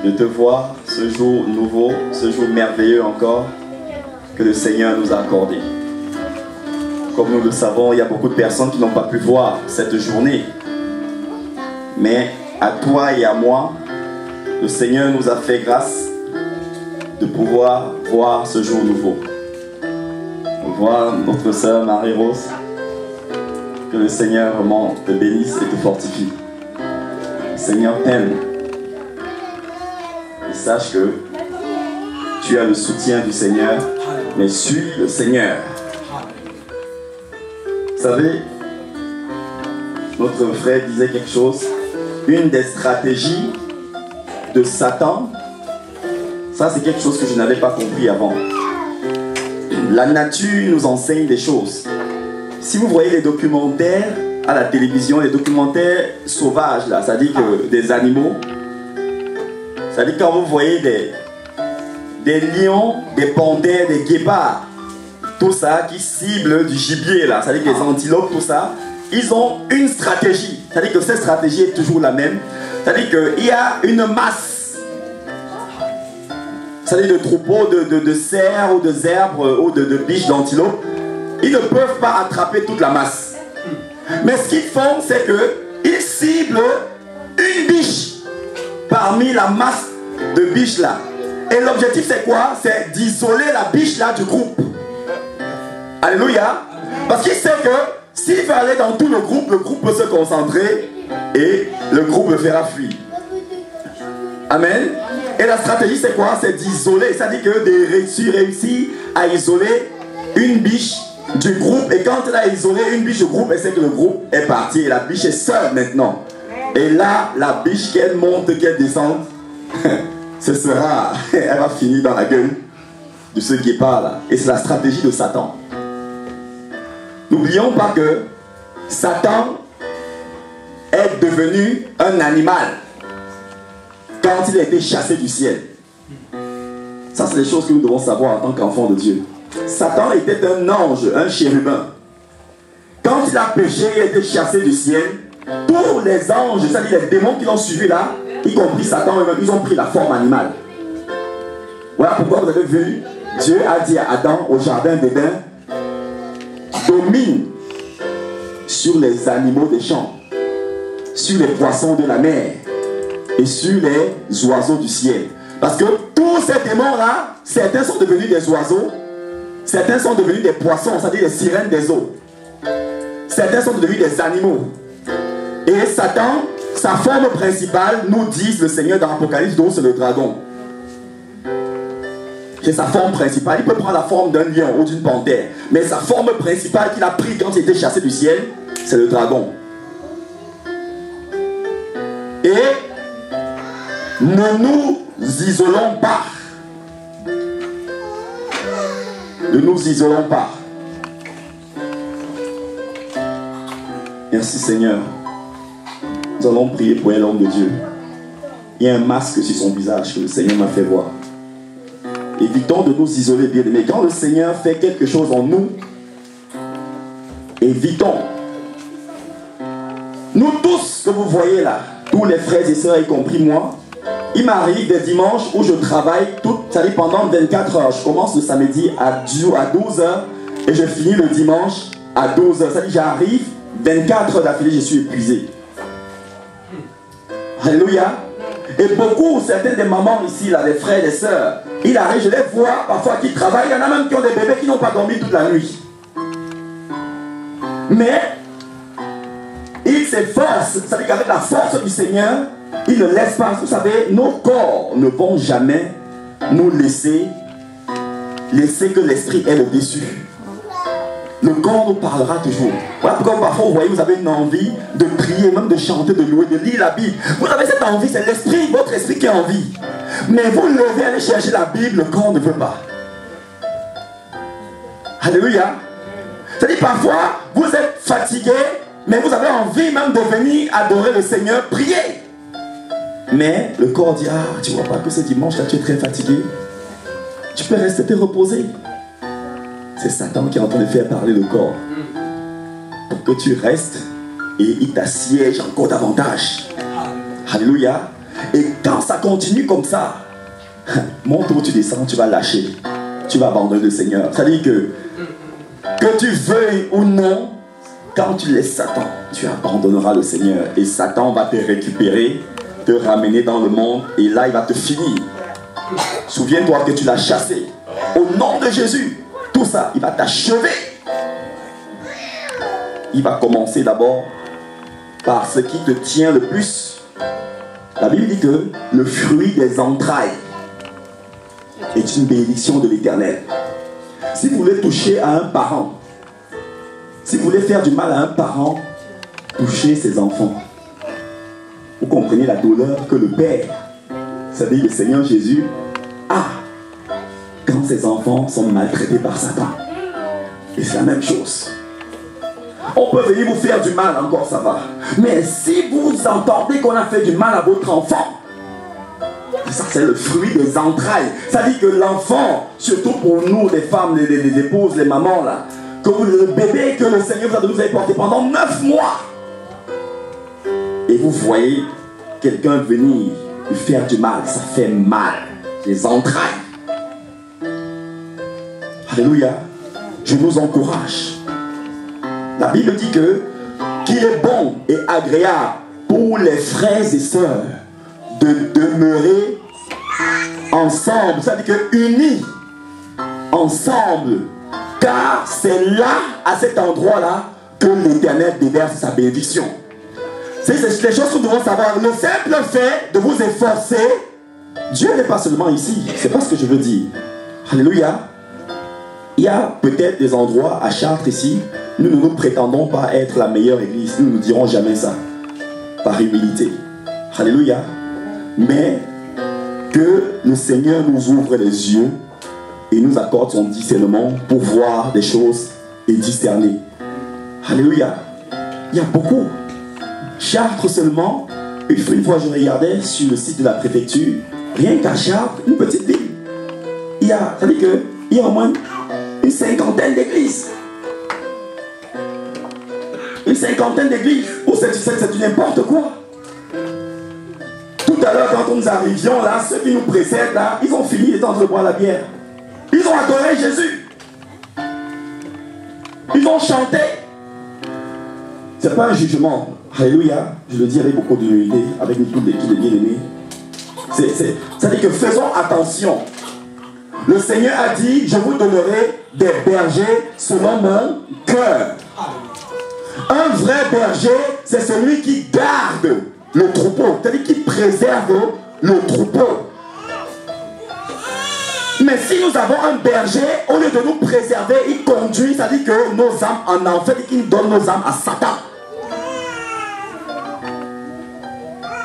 de te voir ce jour nouveau, ce jour merveilleux encore que le Seigneur nous a accordé. Comme nous le savons, il y a beaucoup de personnes qui n'ont pas pu voir cette journée. Mais à toi et à moi, le Seigneur nous a fait grâce de pouvoir voir ce jour nouveau. Voir notre sœur Marie-Rose, que le Seigneur vraiment te bénisse et te fortifie. Le Seigneur t'aime. Et sache que tu as le soutien du Seigneur, mais suis le Seigneur. Vous savez, notre frère disait quelque chose. Une des stratégies de Satan, ça c'est quelque chose que je n'avais pas compris avant. La nature nous enseigne des choses. Si vous voyez les documentaires à la télévision, les documentaires sauvages, là, c'est-à-dire que des animaux, c'est-à-dire quand vous voyez des lions, des panthères, des guépards, tout ça qui cible du gibier, là, c'est-à-dire que les antilopes, tout ça, ils ont une stratégie. C'est-à-dire que cette stratégie est toujours la même. C'est-à-dire qu'il y a une masse. C'est-à-dire de troupeaux de cerfs ou de zèbres ou de biches d'antilopes. Ils ne peuvent pas attraper toute la masse. Mais ce qu'ils font, c'est qu'ils ciblent une biche parmi la masse de biches là. Et l'objectif c'est quoi? C'est d'isoler la biche là du groupe. Alléluia. Parce qu'il sait que s'il fait aller dans tout le groupe peut se concentrer et le groupe le fera fuir. Amen. Et la stratégie c'est quoi? C'est d'isoler. C'est-à-dire que tu réussis à isoler une biche du groupe. Et quand il a isolé une biche du groupe, elle sait que le groupe est parti. Et la biche est seule maintenant. Et là, la biche qu'elle monte, qu'elle descende, ce sera, elle va finir dans la gueule de ce guépard là. Et c'est la stratégie de Satan. N'oublions pas que Satan est devenu un animal quand il a été chassé du ciel. Ça, c'est les choses que nous devons savoir en tant qu'enfants de Dieu. Satan était un ange, un chérubin. Quand il a péché, il a été chassé du ciel. Tous les anges, c'est-à-dire les démons qui l'ont suivi là, y compris Satan eux-mêmes, ils ont pris la forme animale. Voilà pourquoi vous avez vu, Dieu a dit à Adam au jardin d'Éden, domine sur les animaux des champs, sur les poissons de la mer et sur les oiseaux du ciel. Parce que tous ces démons-là, certains sont devenus des oiseaux, certains sont devenus des poissons, c'est-à-dire des sirènes des eaux. Certains sont devenus des animaux. Et Satan, sa forme principale, nous dit le Seigneur dans l'Apocalypse 12, c'est le dragon. C'est sa forme principale. Il peut prendre la forme d'un lion ou d'une panthère. Mais sa forme principale qu'il a pris quand il était chassé du ciel, c'est le dragon. Et ne nous isolons pas. Ne nous isolons pas. Merci Seigneur. Nous allons prier pour un homme de Dieu. Il y a un masque sur son visage que le Seigneur m'a fait voir. Évitons de nous isoler, bien aimés. Quand le Seigneur fait quelque chose en nous, évitons. Nous tous que vous voyez là, tous les frères et sœurs, y compris moi, il m'arrive des dimanches où je travaille c'est-à-dire pendant 24 heures. Je commence le samedi à 12 heures et je finis le dimanche à 12 heures. C'est-à-dire j'arrive 24 heures d'affilée, je suis épuisé. Alléluia. Et beaucoup, certaines des mamans ici, là, des frères et des sœurs, ils arrivent, je les vois parfois qui travaillent. Il y en a même qui ont des bébés qui n'ont pas dormi toute la nuit. Mais ils s'efforcent, c'est-à-dire qu'avec la force du Seigneur, ils ne laissent pas. Vous savez, nos corps ne vont jamais nous laisser que l'esprit ait le dessus. Le corps nous parlera toujours. Voilà pourquoi parfois vous voyez, vous avez une envie de prier, même de chanter, de louer, de lire la Bible. Vous avez cette envie, c'est l'esprit, votre esprit qui a envie. Mais vous levez, allez chercher la Bible, le corps ne veut pas. Alléluia. C'est-à-dire parfois, vous êtes fatigué, mais vous avez envie même de venir adorer le Seigneur, prier. Mais le corps dit, ah, tu vois pas que ce dimanche-là, tu es très fatigué. Tu peux rester te reposer. C'est Satan qui est en train de faire parler le corps. pour que tu restes et il t'assiège encore davantage. Alléluia. Et quand ça continue comme ça, monte où tu descends, tu vas lâcher. Tu vas abandonner le Seigneur. C'est-à-dire que tu veuilles ou non, quand tu laisses Satan, tu abandonneras le Seigneur. Et Satan va te récupérer, te ramener dans le monde. Et là, il va te finir. Souviens-toi que tu l'as chassé. Au nom de Jésus, tout ça, il va t'achever. Il va commencer d'abord par ce qui te tient le plus. La Bible dit que le fruit des entrailles est une bénédiction de l'Éternel. Si vous voulez toucher à un parent, si vous voulez faire du mal à un parent, touchez ses enfants. Vous comprenez la douleur que le Père, c'est-à-dire le Seigneur Jésus, a quand ses enfants sont maltraités par Satan. Et c'est la même chose. On peut venir vous faire du mal, encore ça va. Mais si vous entendez qu'on a fait du mal à votre enfant, ça c'est le fruit des entrailles. Ça dit que l'enfant, surtout pour nous les femmes, les épouses, les mamans là, que le bébé que le Seigneur vous a donné, vous avez porté pendant 9 mois. Et vous voyez quelqu'un venir lui faire du mal, ça fait mal. Les entrailles. Alléluia. Je nous encourage. La Bible dit qu'il est bon et agréable pour les frères et sœurs de demeurer ensemble. Ça veut dire que unis ensemble. Car c'est là, à cet endroit-là, que l'Éternel déverse sa bénédiction. C'est les choses que nous devons savoir. Le simple fait de vous efforcer, Dieu n'est pas seulement ici. C'est pas ce que je veux dire. Alléluia. Il y a peut-être des endroits à Chartres ici. Nous ne nous prétendons pas être la meilleure église. Nous ne dirons jamais ça. Par humilité. Alléluia. Mais que le Seigneur nous ouvre les yeux et nous accorde son discernement pour voir des choses et discerner. Alléluia. Il y a beaucoup. Chartres seulement. Une fois je regardais sur le site de la préfecture. Rien qu'à Chartres, une petite ville. Il y a au moins une cinquantaine d'églises. Une cinquantaine d'églises. Où c'est du n'importe quoi. Tout à l'heure, quand nous arrivions là, ceux qui nous précèdent là, ils ont fini de boire la bière. Ils ont adoré Jésus. Ils ont chanté. C'est pas un jugement. Alléluia. Je le dis avec beaucoup d'humilité, avec toutes les bien-aimés. Ça dit que faisons attention. Le Seigneur a dit, je vous donnerai des bergers selon mon cœur. Un vrai berger, c'est celui qui garde le troupeau, c'est-à-dire qui préserve le troupeau. Mais si nous avons un berger, au lieu de nous préserver, il conduit, c'est-à-dire que nos âmes en enfer, il donne nos âmes à Satan.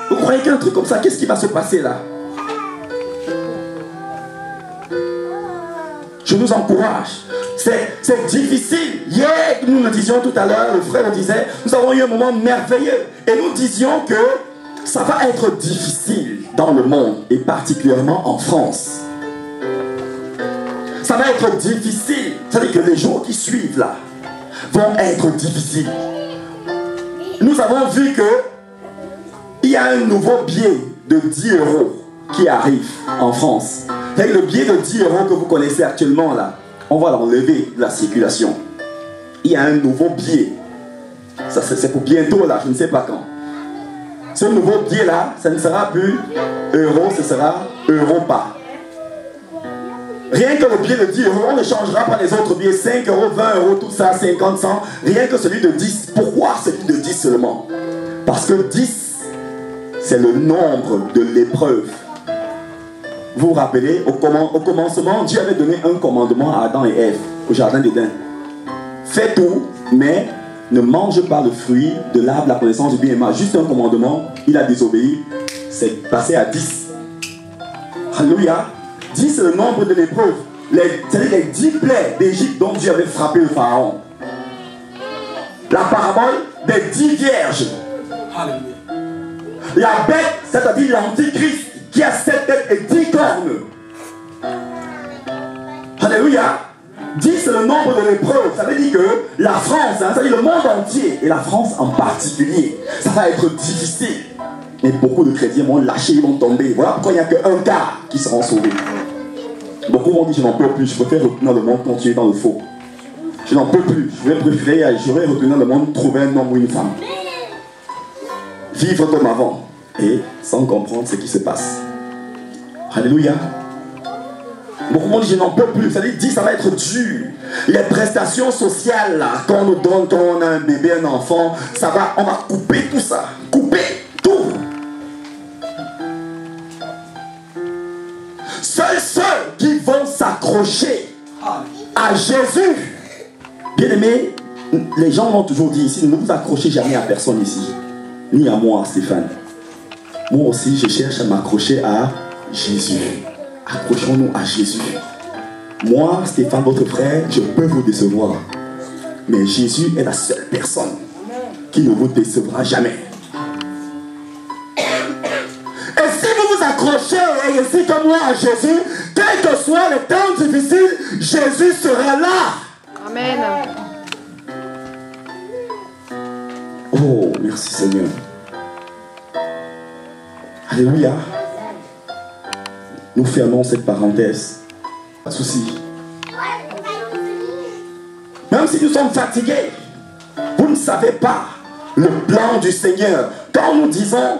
Vous croyez qu'un truc comme ça, qu'est-ce qui va se passer là? Je nous encourage. C'est difficile. Hier, nous le disions tout à l'heure, le frère le disait, nous avons eu un moment merveilleux. Et nous disions que ça va être difficile dans le monde, et particulièrement en France. Ça va être difficile. C'est-à-dire que les jours qui suivent là vont être difficiles. Nous avons vu que il y a un nouveau billet de 10 € qui arrive en France. C'est le billet de 10 € que vous connaissez actuellement là. On va l'enlever de la circulation. Il y a un nouveau billet. Ça c'est pour bientôt là, je ne sais pas quand. Ce nouveau billet là, ça ne sera plus euro, ce sera Europa. Rien que le billet de 10 €, on ne changera pas les autres billets, 5 €, 20 €, tout ça, 50, 100. Rien que celui de 10. Pourquoi celui de 10 seulement? Parce que 10, c'est le nombre de l'épreuve. Vous vous rappelez, au commencement, Dieu avait donné un commandement à Adam et Ève, au jardin d'Éden. Fais tout, mais ne mange pas le fruit de l'arbre de la connaissance du bien et du mal. Juste un commandement, il a désobéi, c'est passé à 10. Alléluia. 10 c'est le nombre de l'épreuve. C'est-à-dire les 10 plaies d'Égypte dont Dieu avait frappé le pharaon. La parabole des 10 vierges. Alléluia. La bête, c'est-à-dire l'antichrist, qui a 7 têtes et 10 cornes. Alléluia. 10 c'est le nombre de l'épreuve. Ça veut dire que la France, ça veut dire le monde entier, et la France en particulier, ça va être difficile. Et beaucoup de chrétiens vont lâcher, ils vont tomber. Voilà pourquoi il n'y a qu'un quart qui seront sauvés. Beaucoup vont dire je n'en peux plus, je préfère retourner dans le monde continuer dans le faux. Je n'en peux plus, j'aurais retourné dans le monde trouver un homme ou une femme. Vivre comme avant et sans comprendre ce qui se passe. Alléluia. Beaucoup vont dire je n'en peux plus, ça veut dire ça va être dur. Les prestations sociales là, quand on nous donne, quand on a un bébé, un enfant, ça va, on va couper tout ça, couper tout. Seuls ceux qui vont s'accrocher à Jésus. Bien aimé, les gens m'ont toujours dit ici, ne vous accrochez jamais à personne ici. Ni à moi, Stéphane. Moi aussi, je cherche à m'accrocher à Jésus. Accrochons-nous à Jésus. Moi, Stéphane, votre frère, je peux vous décevoir. Mais Jésus est la seule personne qui ne vous décevra jamais. Et si vous vous accrochez ainsi que moi à Jésus, quel que soit le temps difficile, Jésus sera là.
Amen.
Oh, merci Seigneur. Alléluia. Nous fermons cette parenthèse. Pas de souci. Même si nous sommes fatigués, vous ne savez pas le plan du Seigneur. Quand nous disons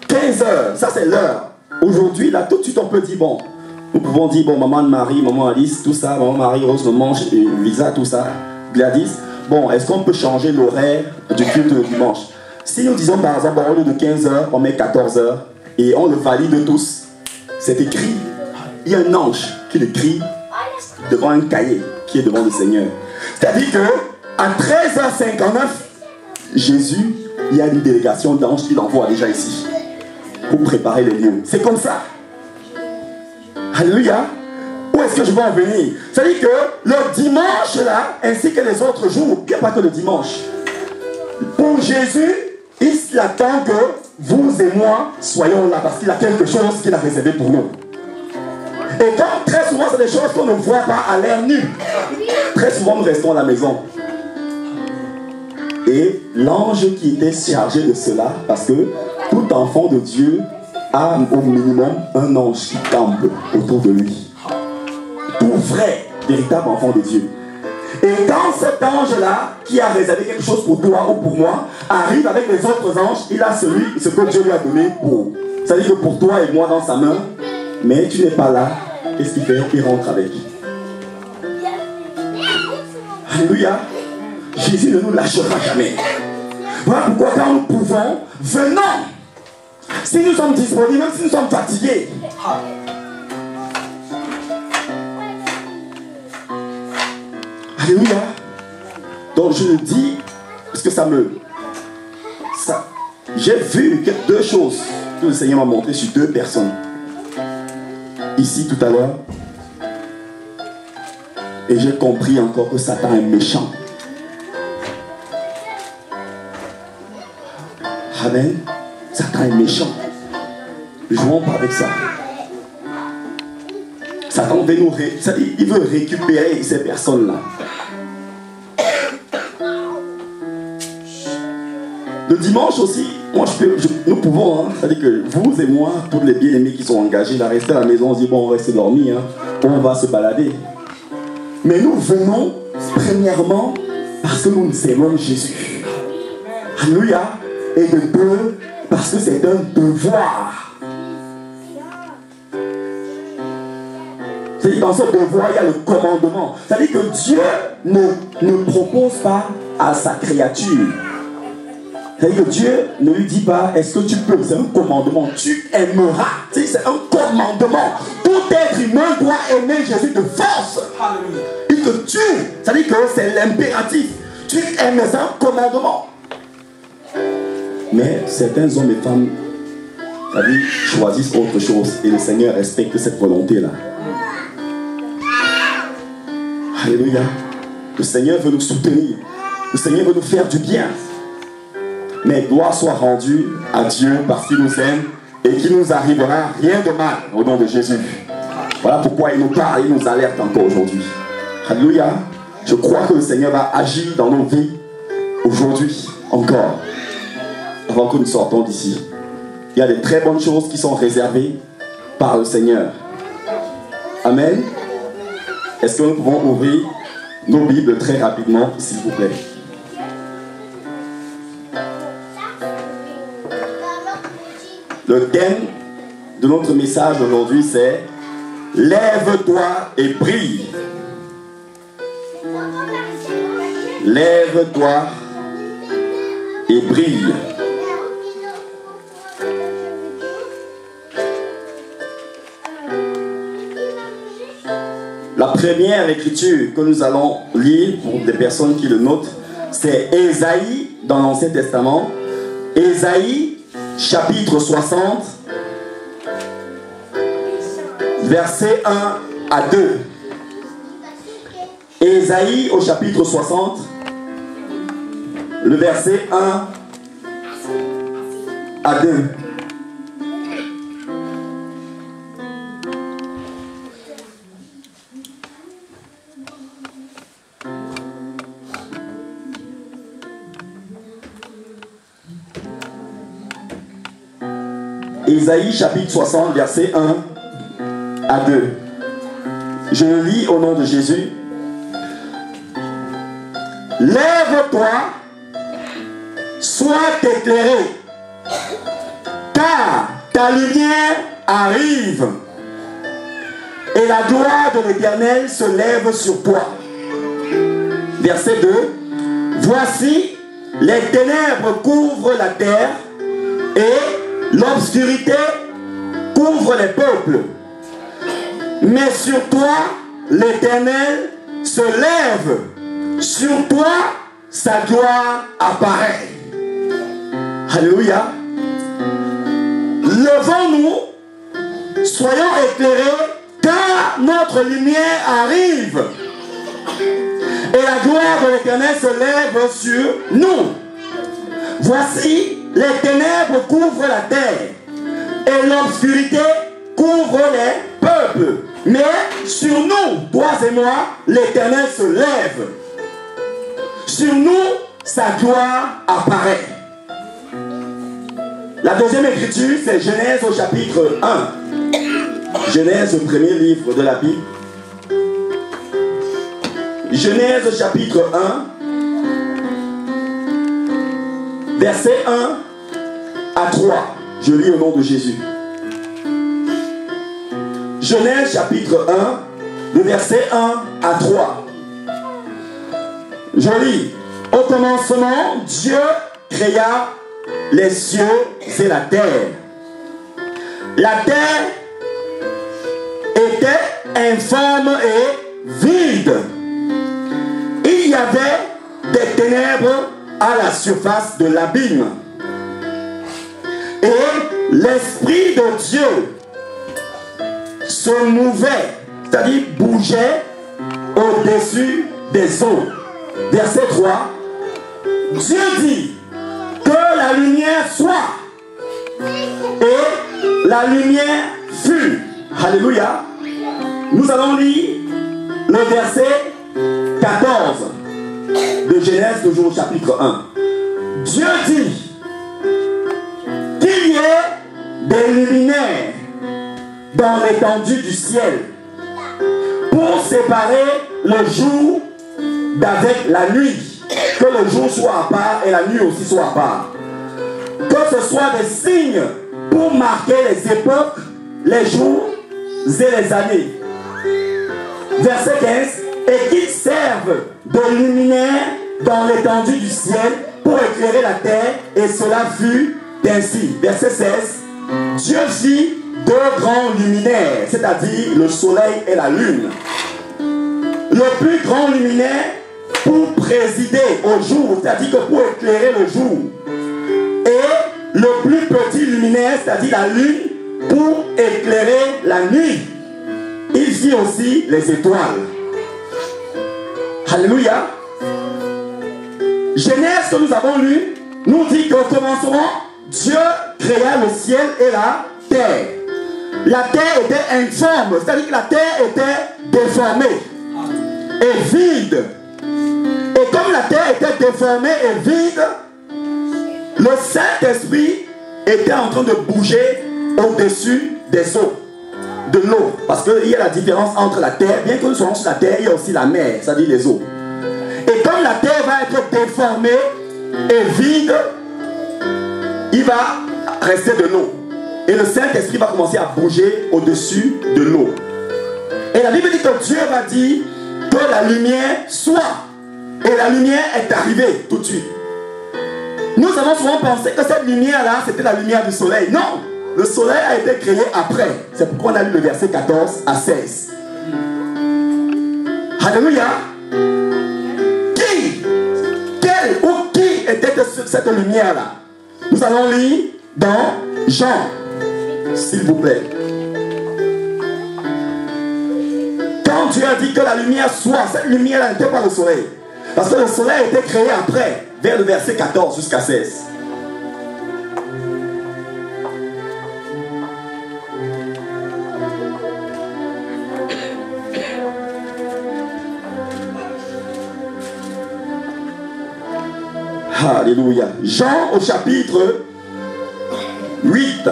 15 heures, ça c'est l'heure. Aujourd'hui, là, tout de suite, on peut dire, bon, nous pouvons dire, bon, maman Marie, maman Alice, tout ça, maman Marie, Rose, maman Lisa, tout ça, Gladys. Bon, est-ce qu'on peut changer l'horaire du culte de dimanche? Si nous disons, par exemple, au lieu de 15 heures, on met 14 heures et on le valide tous, c'est écrit. Il y a un ange qui l'écrit devant un cahier qui est devant le Seigneur. C'est-à-dire qu'à 13h59, Jésus, il y a une délégation d'anges qui l'envoie déjà ici pour préparer les lieux. C'est comme ça. Alléluia. Où est-ce que je vais en venir? C'est-à-dire que le dimanche là, ainsi que les autres jours, il n'y a pas que le dimanche. Pour Jésus, il attend que vous et moi soyons là parce qu'il a quelque chose qu'il a réservé pour nous. Et quand très souvent c'est des choses qu'on ne voit pas à l'air nu, très souvent nous restons à la maison. Et l'ange qui était chargé de cela, parce que tout enfant de Dieu a au minimum un ange qui campe autour de lui. Tout vrai, véritable enfant de Dieu. Et quand cet ange-là, qui a réservé quelque chose pour toi ou pour moi, arrive avec les autres anges, il a ce que Dieu lui a donné pour. C'est-à-dire que pour toi et moi dans sa main, mais tu n'es pas là, qu'est-ce qu'il fait? Il rentre avec. Alléluia. Jésus ne nous lâchera jamais. Voilà pourquoi quand nous pouvons, venons. Si nous sommes disponibles, même si nous sommes fatigués. Alléluia. Donc je le dis, parce que j'ai vu deux choses que le Seigneur m'a montré sur deux personnes. Ici tout à l'heure. Et j'ai compris encore que Satan est méchant. Amen. Satan est méchant. Jouons pas avec ça. Satan veut il veut récupérer ces personnes-là. Le dimanche aussi, nous pouvons, c'est-à-dire que vous et moi, tous les bien-aimés qui sont engagés, là, rester à la maison, on se dit, bon, on va rester dormir, on va se balader. Mais nous venons, premièrement, parce que nous aimons Jésus. Alléluia. Et de deux, parce que c'est un devoir. C'est-à-dire dans ce devoir, il y a le commandement. C'est-à-dire que Dieu ne propose pas à sa créature. C'est-à-dire que Dieu ne lui dit pas, est-ce que tu peux? C'est un commandement. Tu aimeras. C'est un commandement. Tout être humain doit aimer Jésus de force. Il te tue. C'est-à-dire que c'est l'impératif. Tu aimes, c'est un commandement. Mais certains hommes et femmes, choisissent autre chose. Et le Seigneur respecte cette volonté-là. Alléluia. Le Seigneur veut nous soutenir. Le Seigneur veut nous faire du bien. Mais gloire soit rendue à Dieu parce qu'il nous aime et qu'il nous arrivera rien de mal au nom de Jésus. Voilà pourquoi il nous parle, il nous alerte encore aujourd'hui. Alléluia. Je crois que le Seigneur va agir dans nos vies aujourd'hui encore, avant que nous sortons d'ici. Il y a des très bonnes choses qui sont réservées par le Seigneur. Amen. Est-ce que nous pouvons ouvrir nos Bibles très rapidement, s'il vous plaît? Le thème de notre message aujourd'hui, c'est « Lève-toi et brille ». Lève-toi et brille. La première écriture que nous allons lire pour des personnes qui le notent, c'est Ésaïe dans l'Ancien Testament. Ésaïe, chapitre 60, versets 1 à 2. Ésaïe au chapitre 60, le verset 1 à 2. Ésaïe chapitre 60, verset 1 à 2. Je le lis au nom de Jésus. Lève-toi, sois éclairé, car ta lumière arrive, et la gloire de l'Éternel se lève sur toi. Verset 2. Voici, les ténèbres couvrent la terre, et l'obscurité couvre les peuples. Mais sur toi, l'Éternel se lève. Sur toi, sa gloire apparaît. Alléluia. Levons-nous, soyons éclairés, car notre lumière arrive. Et la gloire de l'Éternel se lève sur nous. Voici, les ténèbres couvrent la terre, et l'obscurité couvre les peuples. Mais sur nous, toi et moi, l'Éternel se lève. Sur nous, sa gloire apparaît. La deuxième écriture, c'est Genèse au chapitre 1. Genèse, le premier livre de la Bible. Genèse au chapitre 1, verset 1 à 3. Je lis au nom de Jésus. Genèse chapitre 1, le verset 1 à 3. Je lis. Au commencement, Dieu créa les cieux et la terre. La terre était informe et vide. Il y avait des ténèbres à la surface de l'abîme. Et l'Esprit de Dieu se mouvait, c'est-à-dire bougeait au-dessus des eaux. Verset 3. Dieu dit que la lumière soit. Et la lumière fut. Alléluia. Nous allons lire le verset 14 de Genèse, toujours au chapitre 1. Dieu dit qu'il y ait des luminaires dans l'étendue du ciel pour séparer le jour d'avec la nuit, que le jour soit à part et la nuit aussi soit à part, que ce soit des signes pour marquer les époques, les jours et les années. Verset 15. Et qu'ils servent de luminaire dans l'étendue du ciel pour éclairer la terre, et cela fut ainsi. Verset 16. Dieu fit deux grands luminaires, c'est-à-dire le soleil et la lune. Le plus grand luminaire pour présider au jour, c'est-à-dire que pour éclairer le jour. Et le plus petit luminaire, c'est-à-dire la lune, pour éclairer la nuit. Il fit aussi les étoiles. Alléluia. Genèse que nous avons lu nous dit qu'au commencement, Dieu créa le ciel et la terre. La terre était informe, c'est-à-dire que la terre était déformée. et vide. Et comme la terre était déformée et vide, le Saint-Esprit était en train de bouger au-dessus des eaux, de l'eau. Parce qu'il y a la différence entre la terre, bien que nous soyons sur la terre, il y a aussi la mer, c'est-à-dire les eaux. Et comme la terre va être déformée et vide, il va rester de l'eau. Et le Saint-Esprit va commencer à bouger au-dessus de l'eau. Et la Bible dit que Dieu va dire que la lumière soit. Et la lumière est arrivée tout de suite. Nous avons souvent pensé que cette lumière-là, c'était la lumière du soleil. Non, le soleil a été créé après. C'est pourquoi on a lu le verset 14 à 16. Alléluia. Qui était cette lumière-là? Nous allons lire dans Jean, s'il vous plaît. Quand Dieu a dit que la lumière soit, cette lumière-là n'était pas le soleil. Parce que le soleil a été créé après, vers le verset 14 jusqu'à 16. Alléluia. Jean au chapitre 8.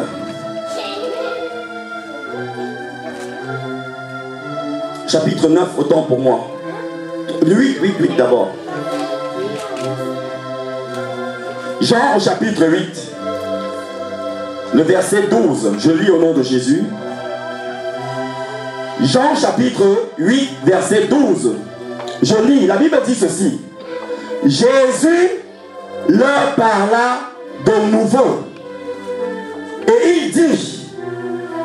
Chapitre 9, autant pour moi. 8 d'abord. Jean au chapitre 8. Le verset 12. Je lis au nom de Jésus. Jean chapitre 8, verset 12. Je lis, la Bible dit ceci. Jésus leur parla de nouveau. Et il dit,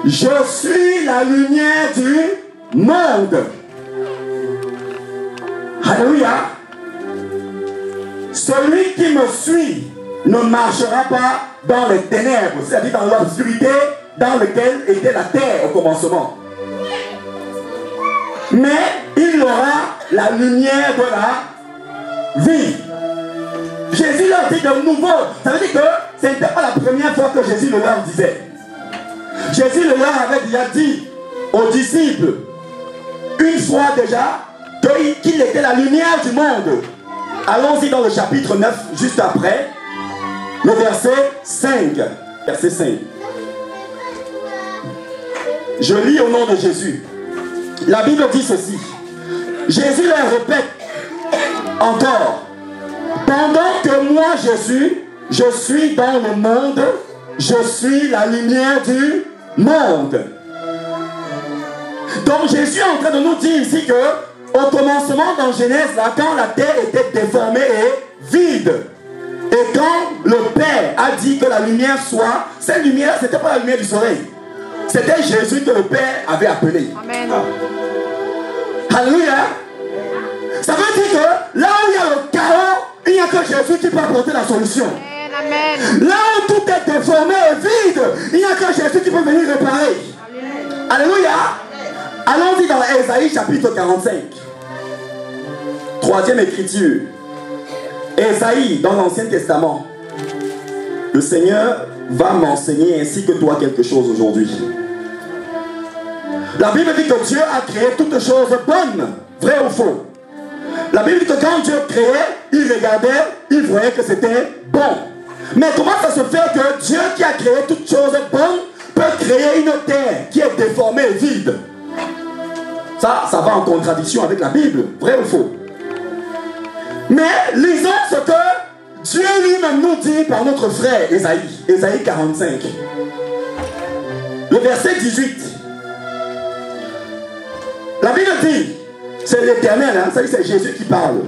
je suis la lumière du monde. Alléluia. Celui qui me suit ne marchera pas dans les ténèbres, c'est-à-dire dans l'obscurité dans laquelle était la terre au commencement. Mais il aura la lumière de la vie. Jésus leur dit de nouveau. Ça veut dire que ce n'était pas la première fois que Jésus le leur disait. Jésus le leur avait déjà dit aux disciples, une fois déjà, qu'il était la lumière du monde. Allons-y dans le chapitre 9, juste après, le verset 5. Verset 5. Je lis au nom de Jésus. La Bible dit ceci. Jésus leur répète encore. Pendant que moi, Jésus, je suis dans le monde, je suis la lumière du monde. Donc Jésus est en train de nous dire ici que au commencement dans Genèse, là, quand la terre était déformée et vide, et quand le Père a dit que la lumière soit, cette lumière, ce n'était pas la lumière du soleil. C'était Jésus que le Père avait appelé.
Amen.
Alléluia. Ça veut dire que là où il y a le chaos, il n'y a que Jésus qui peut apporter la solution.
Amen.
Là où tout est déformé et vide, il n'y a que Jésus qui peut venir réparer. Amen. Alléluia. Allons-y dans Ésaïe chapitre 45. Troisième écriture. Ésaïe dans l'Ancien Testament. Le Seigneur va m'enseigner ainsi que toi quelque chose aujourd'hui. La Bible dit que Dieu a créé toutes choses bonnes. Vrai ou faux? La Bible dit que quand Dieu créait, il regardait, il voyait que c'était bon. Mais comment ça se fait que Dieu qui a créé toutes choses bonnes peut créer une terre qui est déformée et vide? Ça va en contradiction avec la Bible. Vrai ou faux? Mais lisons ce que Dieu lui-même nous dit par notre frère Ésaïe. Ésaïe 45. Le verset 18. La Bible dit, c'est l'Éternel, hein, c'est Jésus qui parle.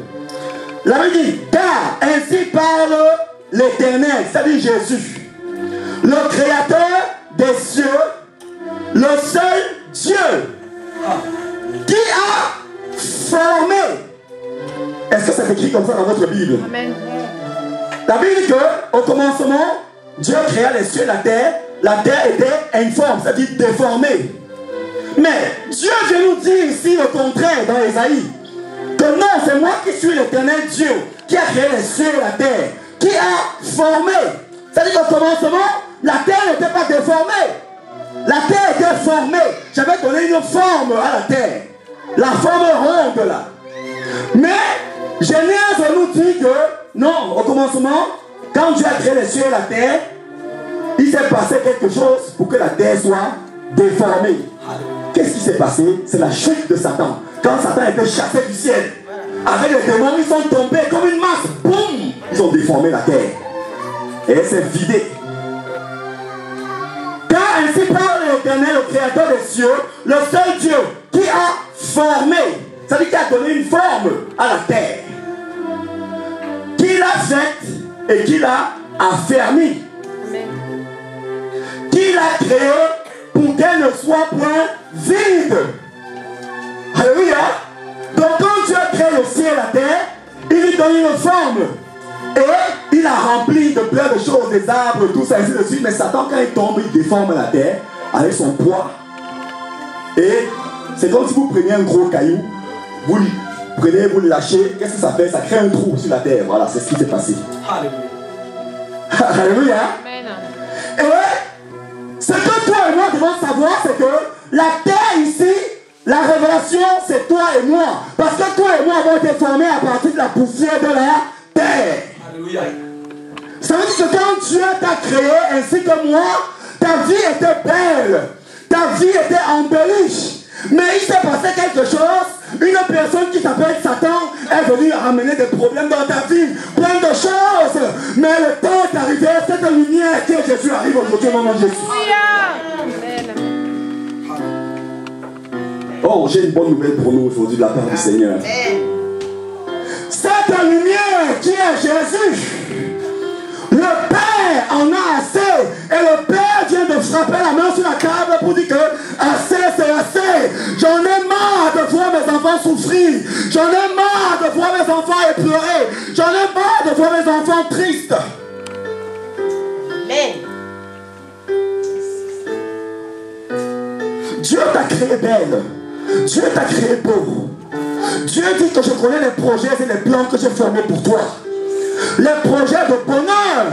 La Bible dit, car ainsi parle l'Éternel, c'est-à-dire Jésus, le Créateur des cieux, le seul Dieu, qui a formé. Est-ce que c'est écrit comme ça dans votre Bible?
Amen.
La Bible dit qu'au commencement, Dieu créa les cieux et la terre était informe, c'est-à-dire déformée. Mais Dieu vient nous dire ici le contraire dans Ésaïe. Que non, c'est moi qui suis l'Éternel Dieu, qui a créé les cieux et la terre, qui a formé. C'est-à-dire qu'au commencement, la terre n'était pas déformée. La terre était formée. J'avais donné une forme à la terre. La forme ronde là. Mais Genèse nous dit que, non, au commencement, quand Dieu a créé les cieux et la terre, il s'est passé quelque chose pour que la terre soit déformée. Qu'est-ce qui s'est passé? C'est la chute de Satan. Quand Satan a été chassé du ciel, avec les démons, ils sont tombés comme une masse. Boum! Ils ont déformé la terre. Et elle s'est vidée. Car ainsi parle l'Éternel, le Créateur des cieux, le seul Dieu qui a formé, c'est-à-dire qui a donné une forme à la terre, qui l'a faite et qui l'a affermie, qui l'a créée pour qu'elle ne soit point vide. Alléluia. Donc quand Dieu a créé le ciel et la terre, il lui donne une forme. Et il a rempli de plein de choses, des arbres, tout ça, ainsi de suite. Mais Satan, quand il tombe, il déforme la terre avec son poids. Et c'est comme si vous preniez un gros caillou, vous le prenez, vous le lâchez. Qu'est-ce que ça fait? Ça crée un trou sur la terre. Voilà, c'est ce qui s'est passé. Alléluia. Alléluia. Et ce que toi et moi devons savoir, c'est que la terre ici, la révélation, c'est toi et moi. Parce que toi et moi avons été formés à partir de la poussière de la terre. Alléluia. Ça veut dire que quand Dieu t'a créé ainsi que moi, ta vie était belle, ta vie était embellie. Mais il s'est passé quelque chose. Une personne qui s'appelle Satan est venue amener des problèmes dans ta vie, plein de choses. Mais le temps est arrivé, cette lumière qui est Jésus arrive aujourd'hui au nom de Jésus. Oh, j'ai une bonne nouvelle pour nous aujourd'hui de la part du Seigneur. Cette lumière qui est Jésus, le Père en a assez. Et le Père vient de frapper la main sur la table pour dire que assez, c'est assez. J'en ai marre de voir mes enfants souffrir. J'en ai marre de voir mes enfants pleurer. J'en ai marre de voir mes enfants tristes. Amen. Dieu t'a créé belle. Dieu t'a créé beau. Dieu dit que je connais les projets et les plans que j'ai formés pour toi. Les projets de bonheur,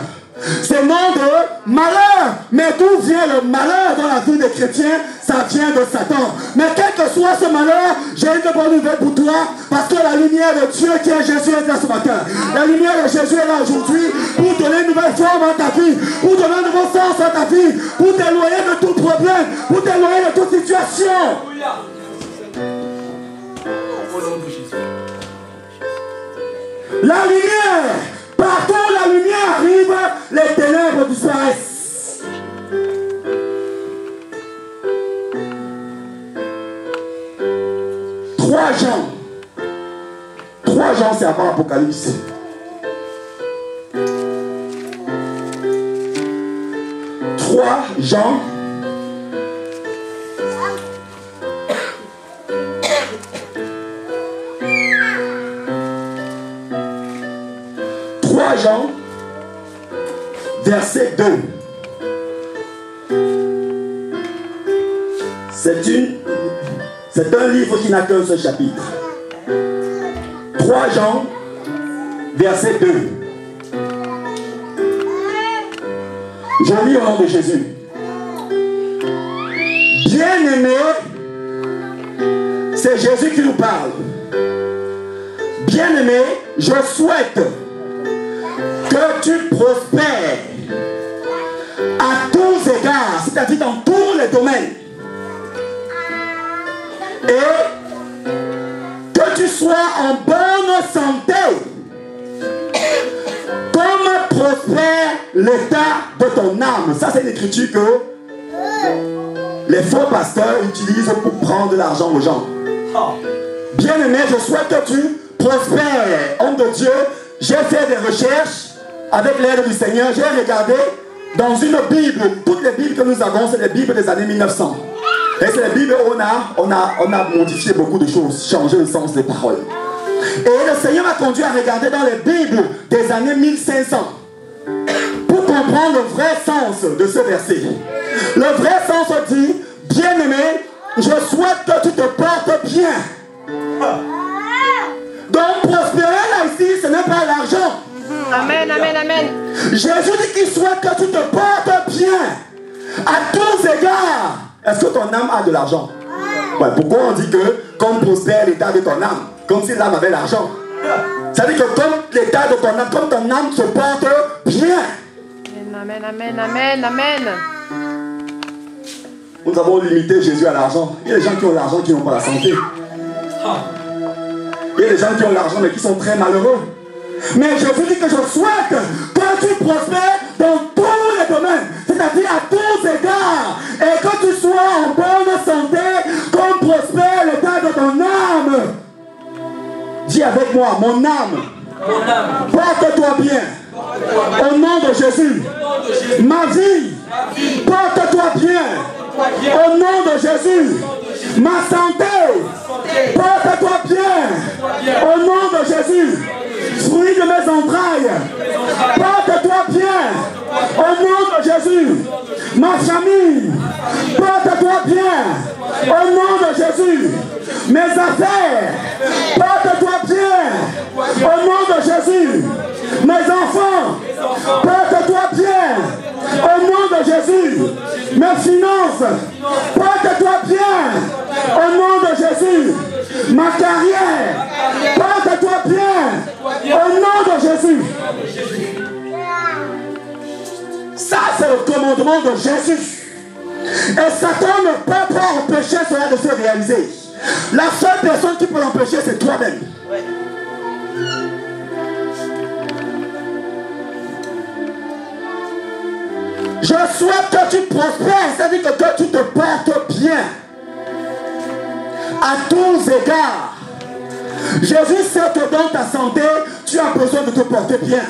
c'est non de malheur. Mais d'où vient le malheur dans la vie des chrétiens? Ça vient de Satan. Mais quel que soit ce malheur, j'ai une bonne nouvelle pour toi. Parce que la lumière de Dieu qui est Jésus est là ce matin. La lumière de Jésus est là aujourd'hui pour donner une nouvelle forme à ta vie, pour donner un nouveau sens à ta vie, pour t'éloigner de tout problème, pour t'éloigner de toute situation. La lumière, partout où la lumière arrive, les ténèbres disparaissent. Trois Jean, c'est avant l'Apocalypse. 3 Jean. Jean, verset 2. C'est un livre qui n'a qu'un seul chapitre. 3 Jean, verset 2. Je lis au nom de Jésus. Bien-aimé, c'est Jésus qui nous parle. Bien-aimé, je souhaite que tu prospères à tous égards, c'est-à-dire dans tous les domaines, et que tu sois en bonne santé, comme prospère l'état de ton âme. Ça, c'est l'écriture que les faux pasteurs utilisent pour prendre l'argent aux gens. Bien-aimé, je souhaite que tu prospères, homme de Dieu. J'ai fait des recherches avec l'aide du Seigneur. J'ai regardé dans une Bible. Toutes les Bibles que nous avons, c'est les Bibles des années 1900. Et c'est les Bibles où on a modifié beaucoup de choses, changé le sens des paroles. Et le Seigneur m'a conduit à regarder dans les Bibles des années 1500 pour comprendre le vrai sens de ce verset. Le vrai sens dit, bien-aimé, je souhaite que tu te portes bien. Donc prospérer là ici, ce n'est pas l'argent.
Amen, amen, amen.
Jésus dit qu'il souhaite que tu te portes bien à tous égards. Est-ce que ton âme a de l'argent? Ouais, pourquoi on dit que comme prospère l'état de ton âme? comme si l'âme avait l'argent. Ça veut dire que comme l'état de ton âme, comme ton âme se porte bien.
Amen, amen, amen, amen.
Nous avons limité Jésus à l'argent. Il y a des gens qui ont l'argent qui n'ont pas la santé. Il y a des gens qui ont l'argent mais qui sont très malheureux. Mais Jésus dit que je souhaite que tu prospères dans tous les domaines, c'est-à-dire à tous égards, et que tu sois en bonne santé, comme prospère l'état de ton âme. Dis avec moi, mon âme, porte-toi bien. Au nom de Jésus, ma vie, porte-toi bien. Au nom de Jésus, ma santé, porte-toi bien. Au nom de Jésus, fruit de mes entrailles, porte-toi bien. Au nom de Jésus, ma famille, porte-toi bien. Au nom de Jésus, mes affaires, porte-toi bien. Au nom de Jésus, mes enfants, porte-toi bien. Au nom de Jésus, mes finances, porte-toi bien. Au nom de Jésus, ma carrière, porte-toi bien. Au nom de Jésus. Ça, c'est le commandement de Jésus. Et Satan ne peut pas empêcher cela de se réaliser. La seule personne qui peut l'empêcher, c'est toi-même. Je souhaite que tu prospères, c'est-à-dire que tu te portes bien. À tous égards. Jésus sait que dans ta santé, tu as besoin de te porter bien.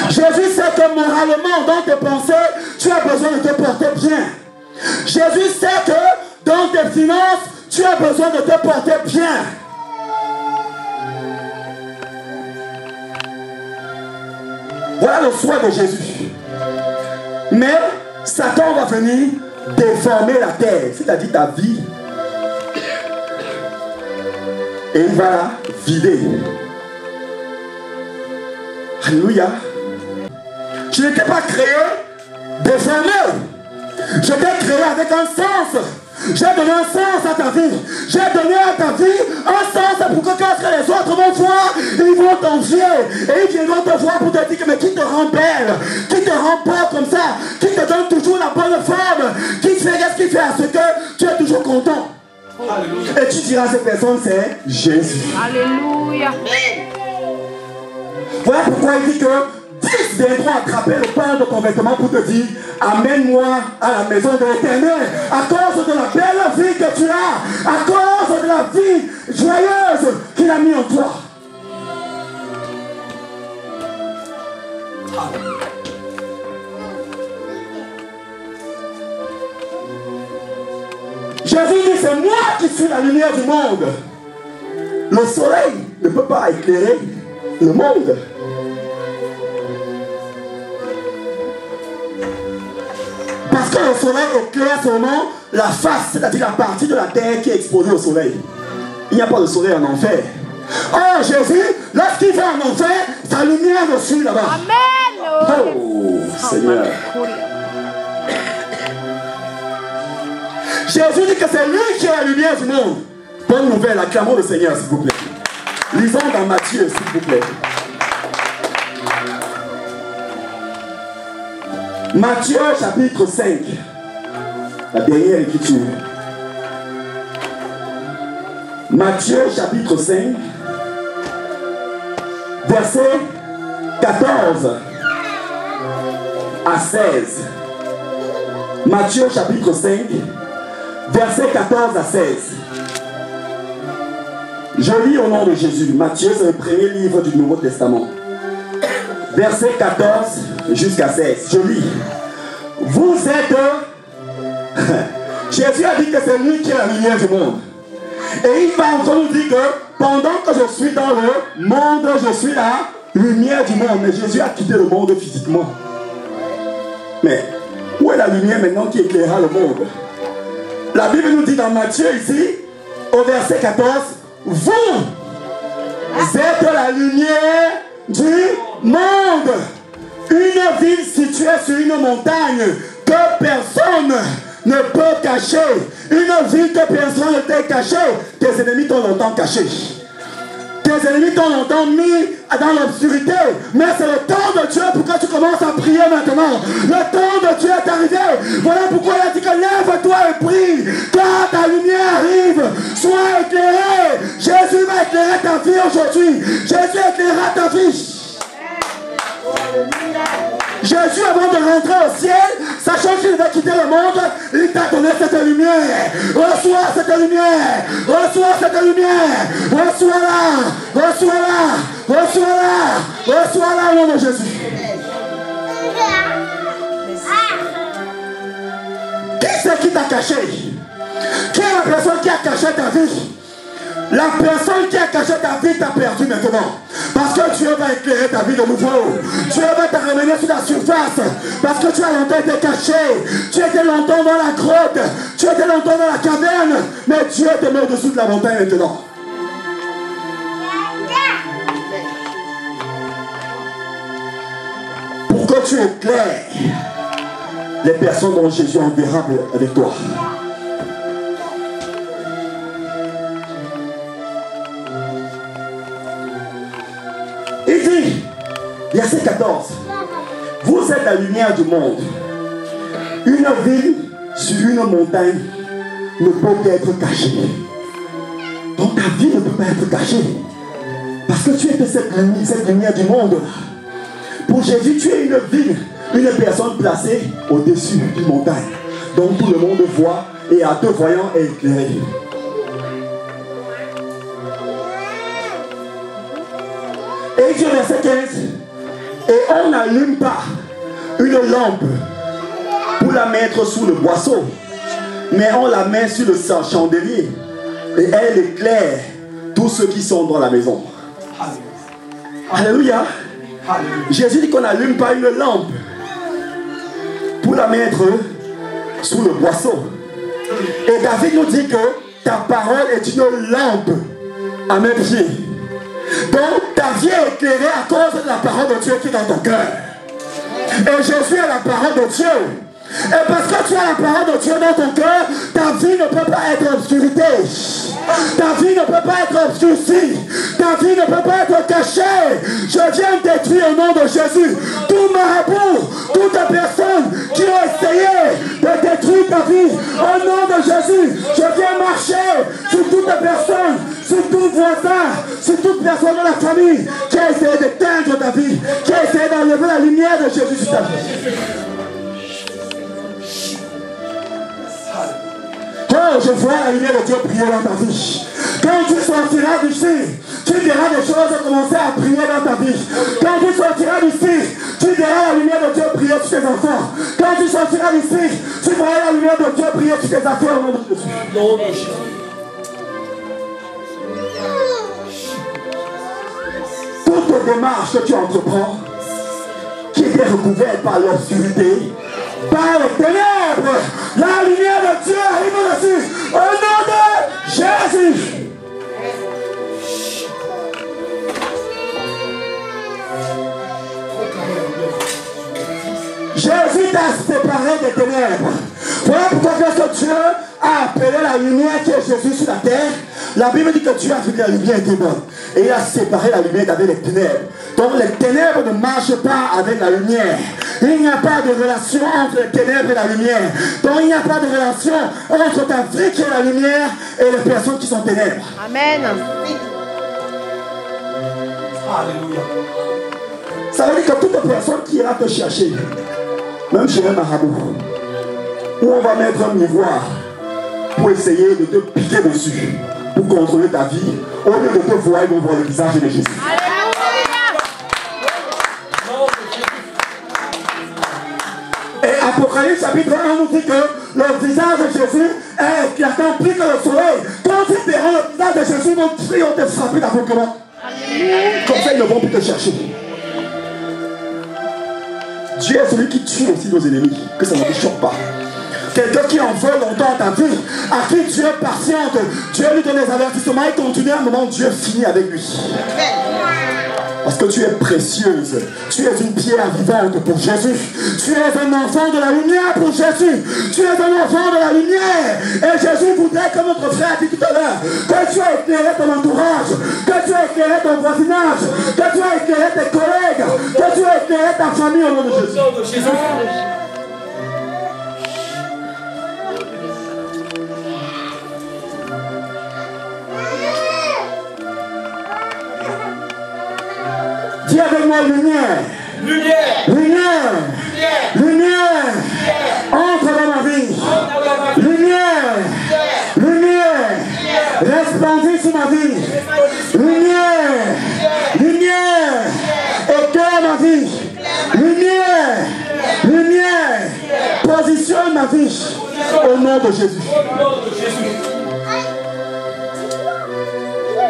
Jésus sait que moralement, dans tes pensées, tu as besoin de te porter bien. Jésus sait que dans tes finances, tu as besoin de te porter bien. Voilà le souhait de Jésus. Mais Satan va venir déformer la terre, c'est-à-dire ta vie. Et il va la vider. Alléluia. Tu n'étais pas créé déformé. Je t'ai créé avec un sens. J'ai donné un sens à ta vie. J'ai donné à ta vie un sens pour que quand les autres vont voir, ils vont t'envier. Et ils viendront te voir pour te dire que mais qui te rend belle, qui te rend beau comme ça, qui te donne toujours la bonne forme, qui fait ce qui fait à ce que tu es toujours content. Alléluia. Et tu diras à cette personne, c'est Jésus.
Alléluia.
Voilà pourquoi il dit que 10 viendront attraper le pain de ton vêtement pour te dire, amène-moi à la maison de l'Éternel. À cause de la belle vie que tu as, à cause de la vie joyeuse qu'il a mis en toi. Jésus dit, c'est moi qui suis la lumière du monde. Le soleil ne peut pas éclairer le monde. Parce que le soleil éclaire seulement la face, c'est-à-dire la partie de la terre qui est exposée au soleil. Il n'y a pas de soleil en enfer. Oh, Jésus, lorsqu'il va en enfer, sa lumière le suit là-bas.
Amen.
Oh, Seigneur. Jésus dit que c'est lui qui est la lumière du monde. Bonne nouvelle, acclamons le Seigneur, s'il vous plaît. Lisons dans Matthieu, s'il vous plaît. Matthieu chapitre 5. La dernière écriture. Matthieu chapitre 5. Verset 14 à 16. Matthieu chapitre 5. Verset 14 à 16. Je lis au nom de Jésus. Matthieu, c'est le premier livre du Nouveau Testament. Verset 14 jusqu'à 16. Je lis. Vous êtes... Jésus a dit que c'est lui qui est la lumière du monde. Et il va encore nous dire que pendant que je suis dans le monde, je suis la lumière du monde. Mais Jésus a quitté le monde physiquement. Mais où est la lumière maintenant qui éclairera le monde? La Bible nous dit dans Matthieu ici, au verset 14, vous êtes la lumière du monde. Une ville située sur une montagne que personne ne peut cacher. Une ville que personne ne peut cacher. Tes ennemis t'ont longtemps caché.
Tes ennemis t'ont longtemps mis dans l'obscurité. Mais c'est le temps de Dieu pour que tu commences à prier maintenant. Le temps de Dieu est arrivé. Voilà pourquoi il a dit que lève-toi et prie. Car ta lumière arrive. Sois éclairé. Jésus va éclairer ta vie aujourd'hui. Jésus éclairera ta vie. Jésus, avant de rentrer au ciel, sachant qu'il va quitter le monde, il t'a donné cette lumière. Reçois cette lumière. Reçois cette lumière. Reçois-la. Reçois-la. Reçois-la. Reçois-la au nom de Jésus. Qui c'est qui t'a caché? Qui est la personne qui a caché ta vie? La personne qui a caché ta vie t'a perdu maintenant. Parce que Dieu va éclairer ta vie de nouveau. Dieu va te ramener sur la surface. Parce que tu as longtemps été caché. Tu étais longtemps dans la grotte. Tu étais longtemps dans la caverne. Mais Dieu te met au-dessous de la montagne maintenant. Pour que tu éclaires les personnes dont Jésus enverra avec toi. Il dit, verset 14, vous êtes la lumière du monde. Une ville sur une montagne ne peut être cachée. Donc ta vie ne peut pas être cachée. Parce que tu es cette lumière du monde. Pour Jésus, tu es une ville, une personne placée au-dessus d'une montagne. Donc tout le monde voit et à te voyant est éclairé. Et il dit au verset 15, et on n'allume pas une lampe pour la mettre sous le boisseau, mais on la met sur le chandelier et elle éclaire tous ceux qui sont dans la maison. Alléluia. Jésus dit qu'on n'allume pas une lampe pour la mettre sous le boisseau. Et David nous dit que ta parole est une lampe à mes pieds. Donc ta vie est éclairée à cause de la parole de Dieu qui est dans ton cœur. Et Jésus est la parole de Dieu. Et parce que tu as la parole de Dieu dans ton cœur, ta vie ne peut pas être obscurité. Ta vie ne peut pas être obscurcie. Ta vie ne peut pas être cachée. Je viens détruire au nom de Jésus tout marabout, toute personne qui a essayé de détruire ta vie. Au nom de Jésus, je viens marcher sur toute personne, sur tout voisin, sur toute personne de la famille qui a essayé d'éteindre ta vie, qui a essayé d'enlever la lumière de Jésus sur ta vie. Oh, je vois la lumière de Dieu prier dans ta vie. Quand tu sortiras d'ici, tu verras des choses commencer à prier dans ta vie. Quand tu sortiras d'ici, tu verras la lumière de Dieu prier sur tes enfants. Quand tu sortiras d'ici, tu verras la lumière de Dieu prier sur tes affaires au nom de Jésus. Toute démarche que tu entreprends, qui était recouverte par l'obscurité, par les ténèbres, la lumière de Dieu arrive dessus. Au nom de Jésus. Jésus t'a séparé des ténèbres. Voilà pourquoi lorsque Dieu a appelé la lumière qui est Jésus sur la terre, la Bible dit que Dieu a vu que la lumière était bonne. Et il a séparé la lumière d'avec les ténèbres. Donc les ténèbres ne marchent pas avec la lumière. Il n'y a pas de relation entre les ténèbres et la lumière. Donc il n'y a pas de relation entre ta vie qui est la lumière et les personnes qui sont ténèbres.
Amen.
Alléluia.
Ça veut dire que toute personne qui ira te chercher, même chez un marabout, où on va mettre un miroir pour essayer de te piquer dessus, pour contrôler ta vie, au lieu de te voir, ils vont voir le visage de Jésus. Et Apocalypse chapitre 1 nous dit que le visage de Jésus est éclatant plus que le soleil. Quand ils verront le visage de Jésus, ils vont te frapper d'aveuglement. Comme ça, ils ne vont plus te chercher. Dieu est celui qui tue aussi nos ennemis, que ça ne te choque pas. Quelqu'un qui en veut longtemps à ta vie, à qui Dieu patiente, Dieu lui donne des avertissements, il continue à un moment, Dieu finit avec lui. Parce que tu es précieuse. Tu es une pierre vivante pour Jésus. Tu es un enfant de la lumière pour Jésus. Tu es un enfant de la lumière. Et Jésus voudrait, comme notre frère a dit tout à l'heure, que tu aies éclairé ton entourage, que tu aies éclairé ton voisinage, que tu aies éclairé tes collègues, que tu aies éclairé ta famille au nom de Jésus. Dis avec moi lumière.
Lumière.
Lumière. Lumière. Entre dans ma vie. Lumière. Lumière. Resplendis sur ma vie. Lumière. Lumière. Éclaire ma vie. Lumière. Lumière. Positionne ma vie. Au nom de Jésus.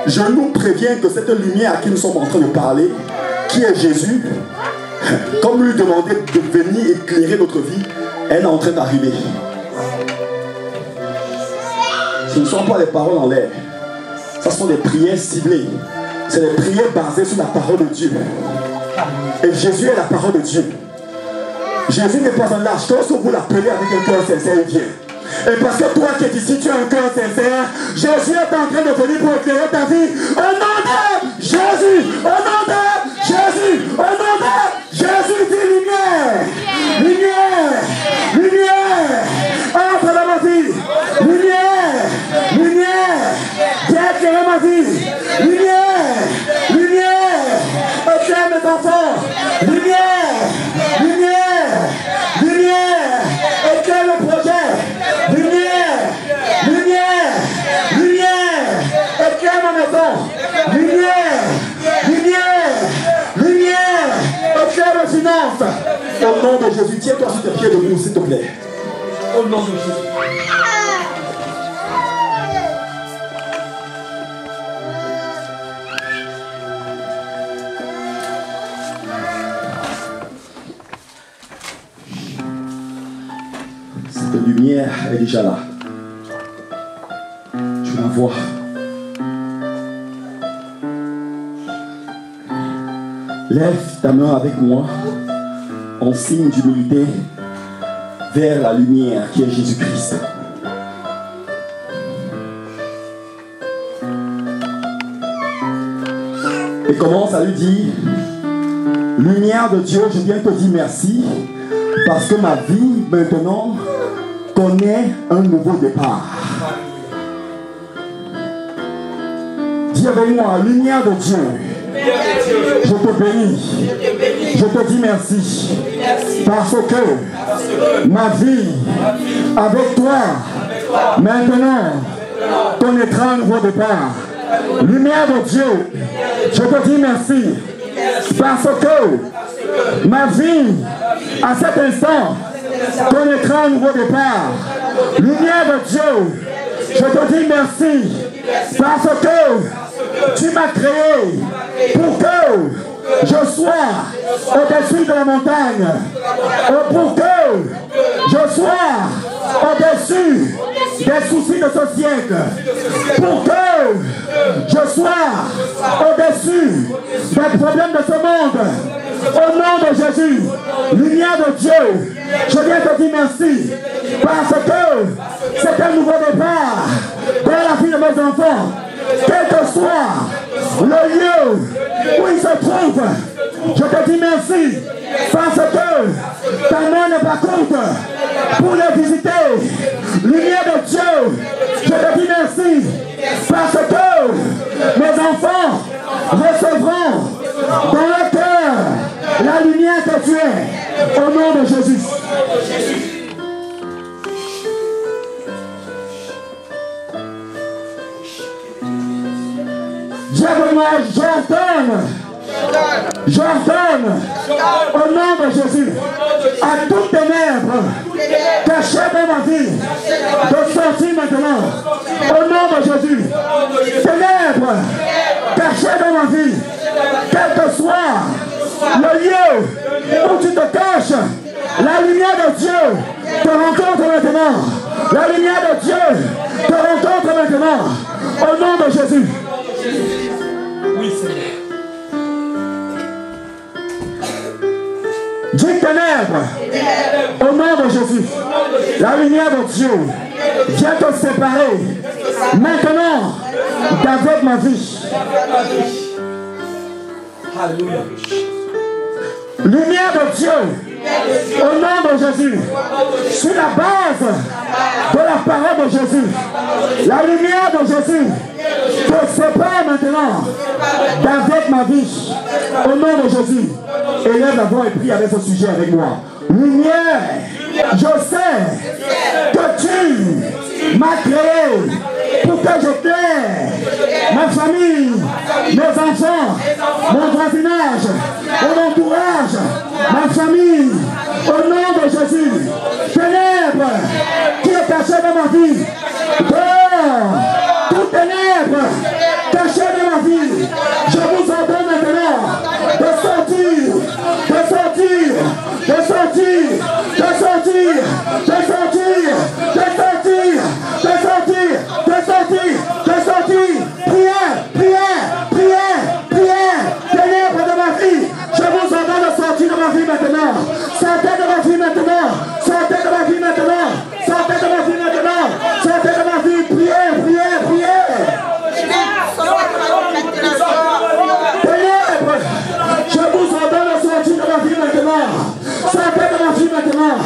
Je nous préviens que cette lumière à qui nous sommes en train de parler, qui est Jésus, comme lui demander de venir éclairer notre vie, elle est en train d'arriver. Ce ne sont pas des paroles en l'air. Ce sont des prières ciblées. C'est des prières basées sur la parole de Dieu. Et Jésus est la parole de Dieu. Jésus n'est pas un lâche. Lorsque vous l'appelez avec un cœur sincère, il vient. Et parce que toi qui es ici, tu as un cœur sincère, Jésus est en train de venir pour éclairer ta vie. Au nom de Jésus, au nom de Jésus, au nom de Jésus, dis lumière, lumière, lumière, entre dans ma vie, lumière, lumière, viens éclairer ma vie, lumière, lumière, éclaire mes enfants, lumière, lumière, lumière, éclaire le projet. Lumière, lumière, lumière, éclaire ma maison. Lumière, lumière, lumière, éclaire mes finances. Au nom de Jésus, tiens-toi sur tes pieds debout, s'il te plaît.
Au nom de Jésus.
Cette lumière est déjà là. Tu la vois. Lève ta main avec moi en signe d'humilité vers la lumière qui est Jésus-Christ. Et commence à lui dire, lumière de Dieu, je viens te dire merci parce que ma vie maintenant connaît un nouveau départ. Dis avec moi, lumière de Dieu, je te bénis, je te dis merci, parce que ma vie avec toi maintenant connaîtra un nouveau départ. Lumière de Dieu, je te dis merci, parce que ma vie à cet instant connaîtra un nouveau départ. Lumière de Dieu, je te dis merci, parce que tu m'as créé pour que je sois au-dessus de la montagne, pour que je sois au-dessus des soucis de ce siècle, pour que je sois au-dessus des problèmes de ce monde. Au nom de Jésus, lumière de Dieu, je viens te dire merci, parce que c'est un nouveau départ dans la vie de mes enfants. Quel que soit le lieu où ils se trouvent, je te dis merci, parce que ta main n'est pas courte pour les visiter. Lumière de Dieu, je te dis merci, parce que mes enfants recevront dans leur cœur la lumière que tu es, au nom de Jésus. J'ordonne au nom de Jésus à toutes ténèbres cachées dans ma vie de sortir maintenant. Au nom de Jésus, ténèbres cachées dans ma vie, quel que soit le lieu où tu te caches, la lumière de Dieu te rencontre maintenant. La lumière de Dieu te rencontre maintenant. Au nom de Jésus.
Oui, Seigneur.
Dis ténèbres. Au nom de Jésus. La lumière de Dieu vient te séparer. Maintenant, d'avec ma vie.
Alléluia.
Lumière de Dieu. Au nom de Jésus. Sur la base de la parole de Jésus. La lumière de Jésus te sépare maintenant d'avec ma vie. Au nom de Jésus. Élève la voix et prie avec ce sujet avec moi. Lumière, je sais que tu m'as créé pour que je t'aie, ma famille, mes enfants, mon voisinage, mon entourage, ma famille, au nom de Jésus. Ténèbres qui est caché dans ma vie, dehors, toute ténèbres cachées dans ma vie, je vous ordonne maintenant de sortir, de sortir, de sortir, de sortir, de sortir, de sortir, de sortir, de sortir, de sortir. Prière, prière, prière, prière. Ténèbres de ma vie, je vous ordonne de sortir de ma vie maintenant. Sortez de ma vie maintenant. Sortez de ma vie maintenant. Sortez de ma vie maintenant. Sortez de ma vie. Prière, prière, prière. Ténèbres, je vous ordonne de sortir de ma vie maintenant. Sortez de ma vie maintenant.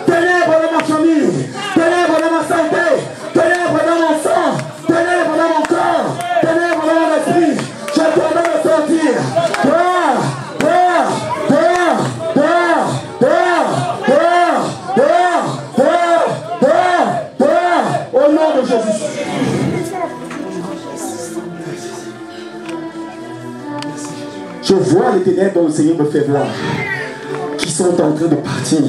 Ténèbres de ma famille. Ténèbres de ma santé. Ténèbres dans mon sang. Ténèbres dans mon corps. Ténèbres dans mon esprit. Je t'ordonne de sortir. Dehors, dehors, dehors, dehors, dehors, dehors, dehors, dehors, dehors, dehors. Au nom de Jésus. Je vois les ténèbres dont le Seigneur me fait voir, qui sont en train de partir.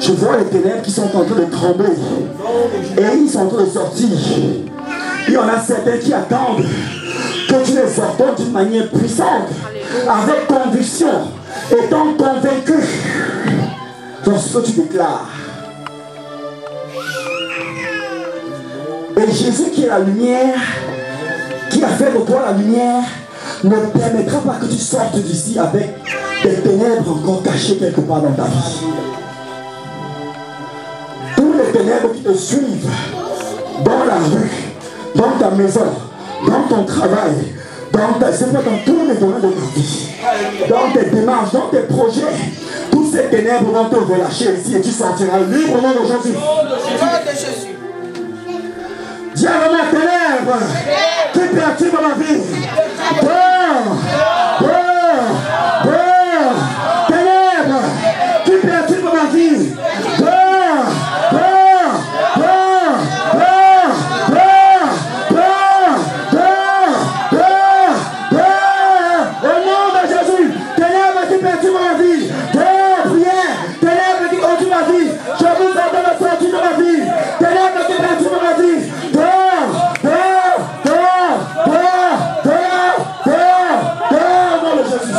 Je vois les ténèbres qui sont en train de trembler. Et ils sont en train de sortir. Il y en a certains qui attendent que tu les ordonnes d'une manière puissante, avec conviction, étant convaincu dans ce que tu déclares. Et Jésus qui est la lumière, qui a fait de toi la lumière, ne permettra pas que tu sortes d'ici avec des ténèbres encore cachées quelque part dans ta vie. Tous les ténèbres qui te suivent dans la rue, dans ta maison, dans ton travail, dans tous les domaines de ta vie, dans tes démarches, dans tes projets, tous ces ténèbres vont te relâcher ici et tu sortiras libre au nom de Jésus. Dis à ma ténèbres qui perturbe ma vie. Dehors, dehors, dehors, ténèbres qui perturbe ma vie. Dehors, dehors, dehors, dehors, dehors, dehors, dehors, dehors, dehors. Au nom de Jésus, ténèbres qui perturbe ma vie. Dehors, prière, ténèbres qui conduisent ma vie. Je vous ordonne de sortir de ma vie. Ténèbres qui perturbent ma vie. Dehors, dehors, dehors, dehors, dehors, dehors, dehors, au nom de Jésus.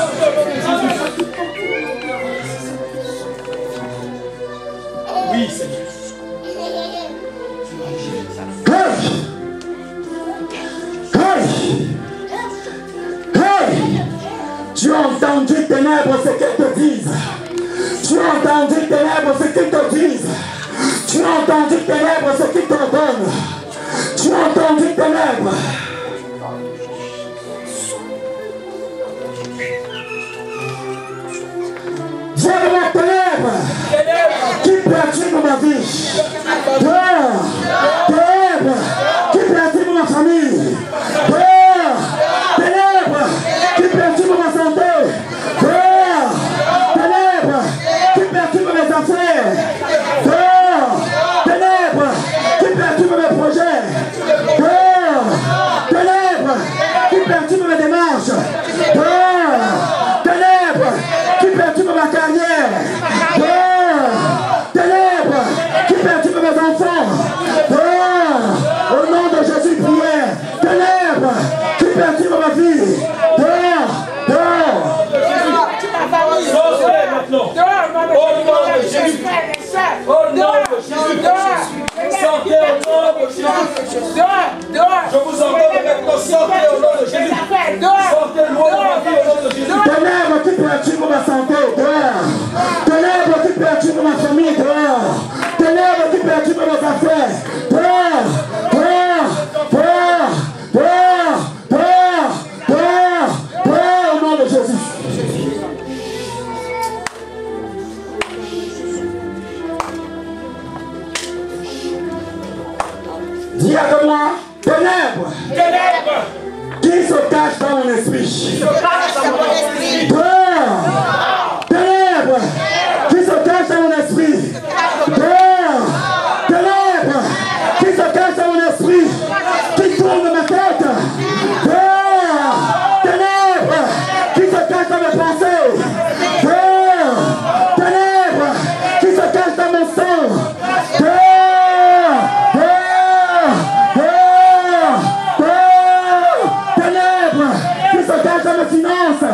Oui, Seigneur.
Hey! Hey! Tu as entendu ténèbres ce qu'elles te disent. Tu as entendu ténèbres ce qu'ils te disent. Tu as entendu ténèbres ce qu'ils te donnent. Tu as entendu ténèbres. Viens de la ténèbre qui perturbe ma vie. Dehors, ténèbres qui perturbe ma famille. Dehors, ténèbres qui perturbe ma santé. Dehors, ténèbres qui perturbe mes affaires. Dehors, ténèbres qui perturbe mes projets. Dehors, ténèbres qui perturbe mes démarches. Dehors, ténèbres qui perturbe ma carrière. Dehors, ténèbres qui perturbe mes enfants. Dehors, au nom de Jésus, prière. Ténèbres qui perturbe ma vie. Dehors, dehors.
Sortez maintenant. Au nom de Jésus. Au nom de Jésus. Sortez au nom de Jésus. Je vous ordonne maintenant, sortez au nom de Jésus. Sortez loin de ma vie au nom de Jésus.
Ténèbres qui perturbent ma santé, dehors. Ténèbres qui perturbent ma famille, dehors. Ténèbres qui perturbent nos affaires, dehors. Dehors, dehors, dehors, dehors, dehors, dehors, au nom de Jésus. Dis avec moi, ténèbres.
Ténèbres.
Qui se cache dans mon esprit? Dehors. Ténèbres. Qui se cache dans mon esprit? Dehors. Ténèbres. Qui se cache dans mon esprit? Qui tourne ma tête? Dehors. Ténèbres. Qui se cache dans mes pensées? Dehors. Ténèbres. Qui se cache dans mon sang? Dehors. Dehors. Dehors. Dehors. Ténèbres. Qui se cache dans mes finances?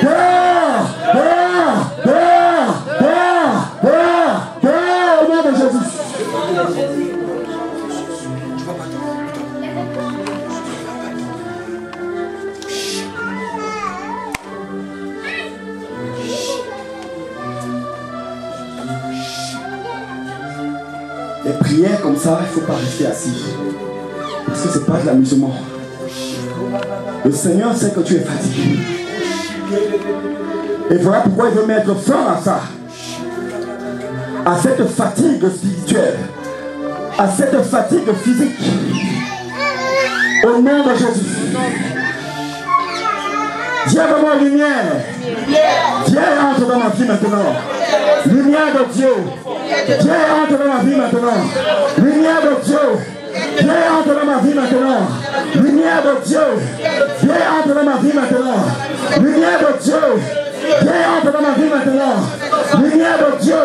Dehors. Dehors. Dehors. Dehors. Dehors. Dehors. Au nom de Jésus. Les prières comme ça, il ne faut pas rester assis. Parce que ce n'est pas de l'amusement. Le Seigneur sait que tu es fatigué. Et voilà pourquoi il veut mettre fin à ça. À cette fatigue spirituelle. À cette fatigue physique. Au nom de Jésus. Viens vraiment lumière. Viens entre dans ma vie maintenant. Lumière de Dieu. Viens entre dans ma vie maintenant. Lumière de Dieu. Viens entre dans ma vie maintenant. Lumière de Dieu. Viens entre dans ma vie maintenant. Lumière de Dieu. Viens entre dans ma vie maintenant. Lumière de Dieu.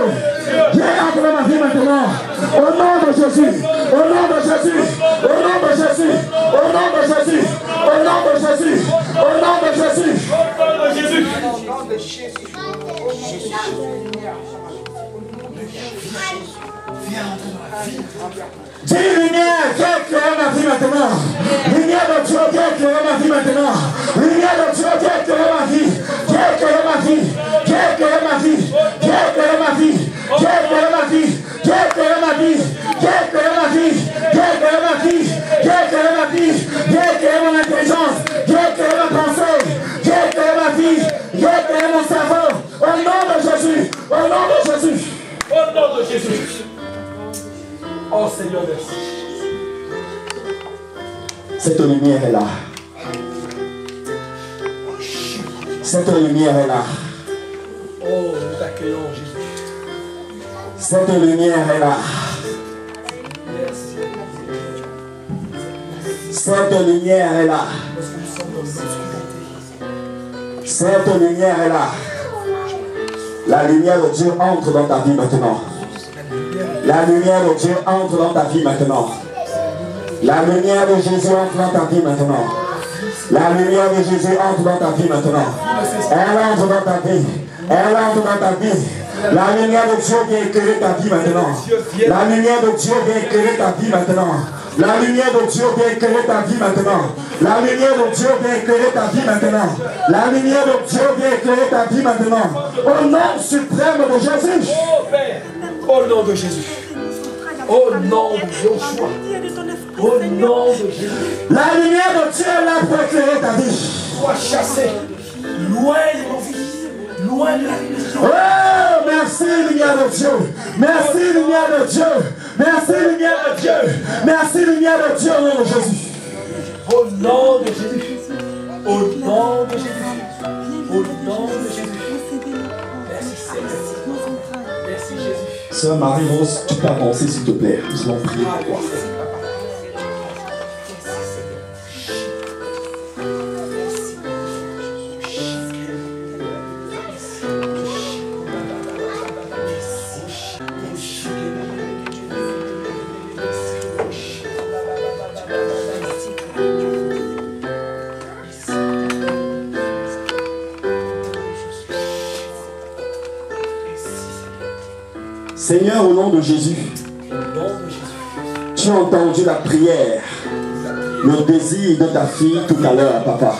Viens entre dans ma vie maintenant. Au nom de Jésus. Au nom de Jésus. Au nom de Jésus. Au nom de Jésus. Au nom de Jésus. Au nom de Jésus.
Au nom de Jésus.
Dis lumière, viens éclairer ma vie maintenant. Lumière de Dieu, viens éclairer ma vie maintenant. Lumière de Dieu, viens éclairer ma vie. Viens éclairer ma vie. Viens éclairer ma vie. Viens éclairer ma vie. Viens éclairer ma vie. Viens éclairer ma vie. Viens éclairer ma vie. Viens éclairer ma vie. Viens éclairer ma vie. Viens éclairer mon intelligence. Viens éclairer ma pensée. Viens éclairer ma vie. Viens éclairer mon cerveau. Au nom de Jésus. Au nom de Jésus.
Au nom de Jésus. Oh Seigneur, merci.
Cette lumière est là. Cette lumière est là.
Oh, nous t'accueillons, Jésus.
Cette lumière est là.
Merci.
Cette lumière est là. Cette lumière est là. La lumière de Dieu entre dans ta vie maintenant. La lumière de Dieu entre dans ta vie maintenant. La lumière de Jésus entre dans ta vie maintenant. La lumière de Jésus entre dans ta vie maintenant. Elle entre dans ta vie. Elle entre dans ta vie. La lumière de Dieu vient éclairer ta vie maintenant. La lumière de Dieu vient éclairer ta vie maintenant. La lumière de Dieu vient éclairer ta vie maintenant. La lumière de Dieu vient éclairer ta vie maintenant. La lumière de Dieu vient éclairer ta vie maintenant. Au nom suprême de Jésus.
Oh Père. Au nom de Jésus. Au nom de Joshua. Au nom de Jésus.
La lumière de Dieu est là pour éclairer ta vie.
Sois chassé. Loin de nos vies. Loin de la vie.
Oh, merci lumière de Dieu. Merci lumière de Dieu. Merci lumière de Dieu. Merci lumière de Dieu au nom de Jésus.
Au nom de Jésus. Au nom de Jésus. Au nom de Jésus. Merci Seigneur. Merci Jésus.
Sœur Marie-Rose, tu peux avancer s'il te plaît. Nous allons prier pour toi. Seigneur, au nom de Jésus, tu as entendu la prière, le désir de ta fille tout à l'heure, papa.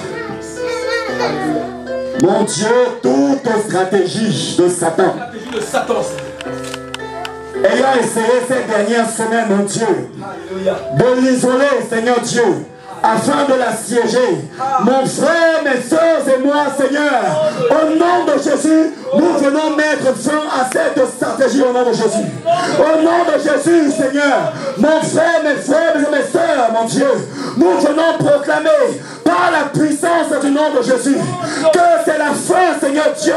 Mon Dieu, toute stratégie de Satan, ayant essayé ces dernières semaines, mon Dieu, de l'isoler, Seigneur Dieu, afin de l'assiéger. Mon frère, mes soeurs et moi, Seigneur, au nom de Jésus, nous venons mettre fin à cette stratégie au nom de Jésus. Au nom de Jésus, Seigneur, mon frère, mes frères et mes soeurs, mon Dieu, nous venons proclamer par la puissance du nom de Jésus que c'est la fin, Seigneur Dieu,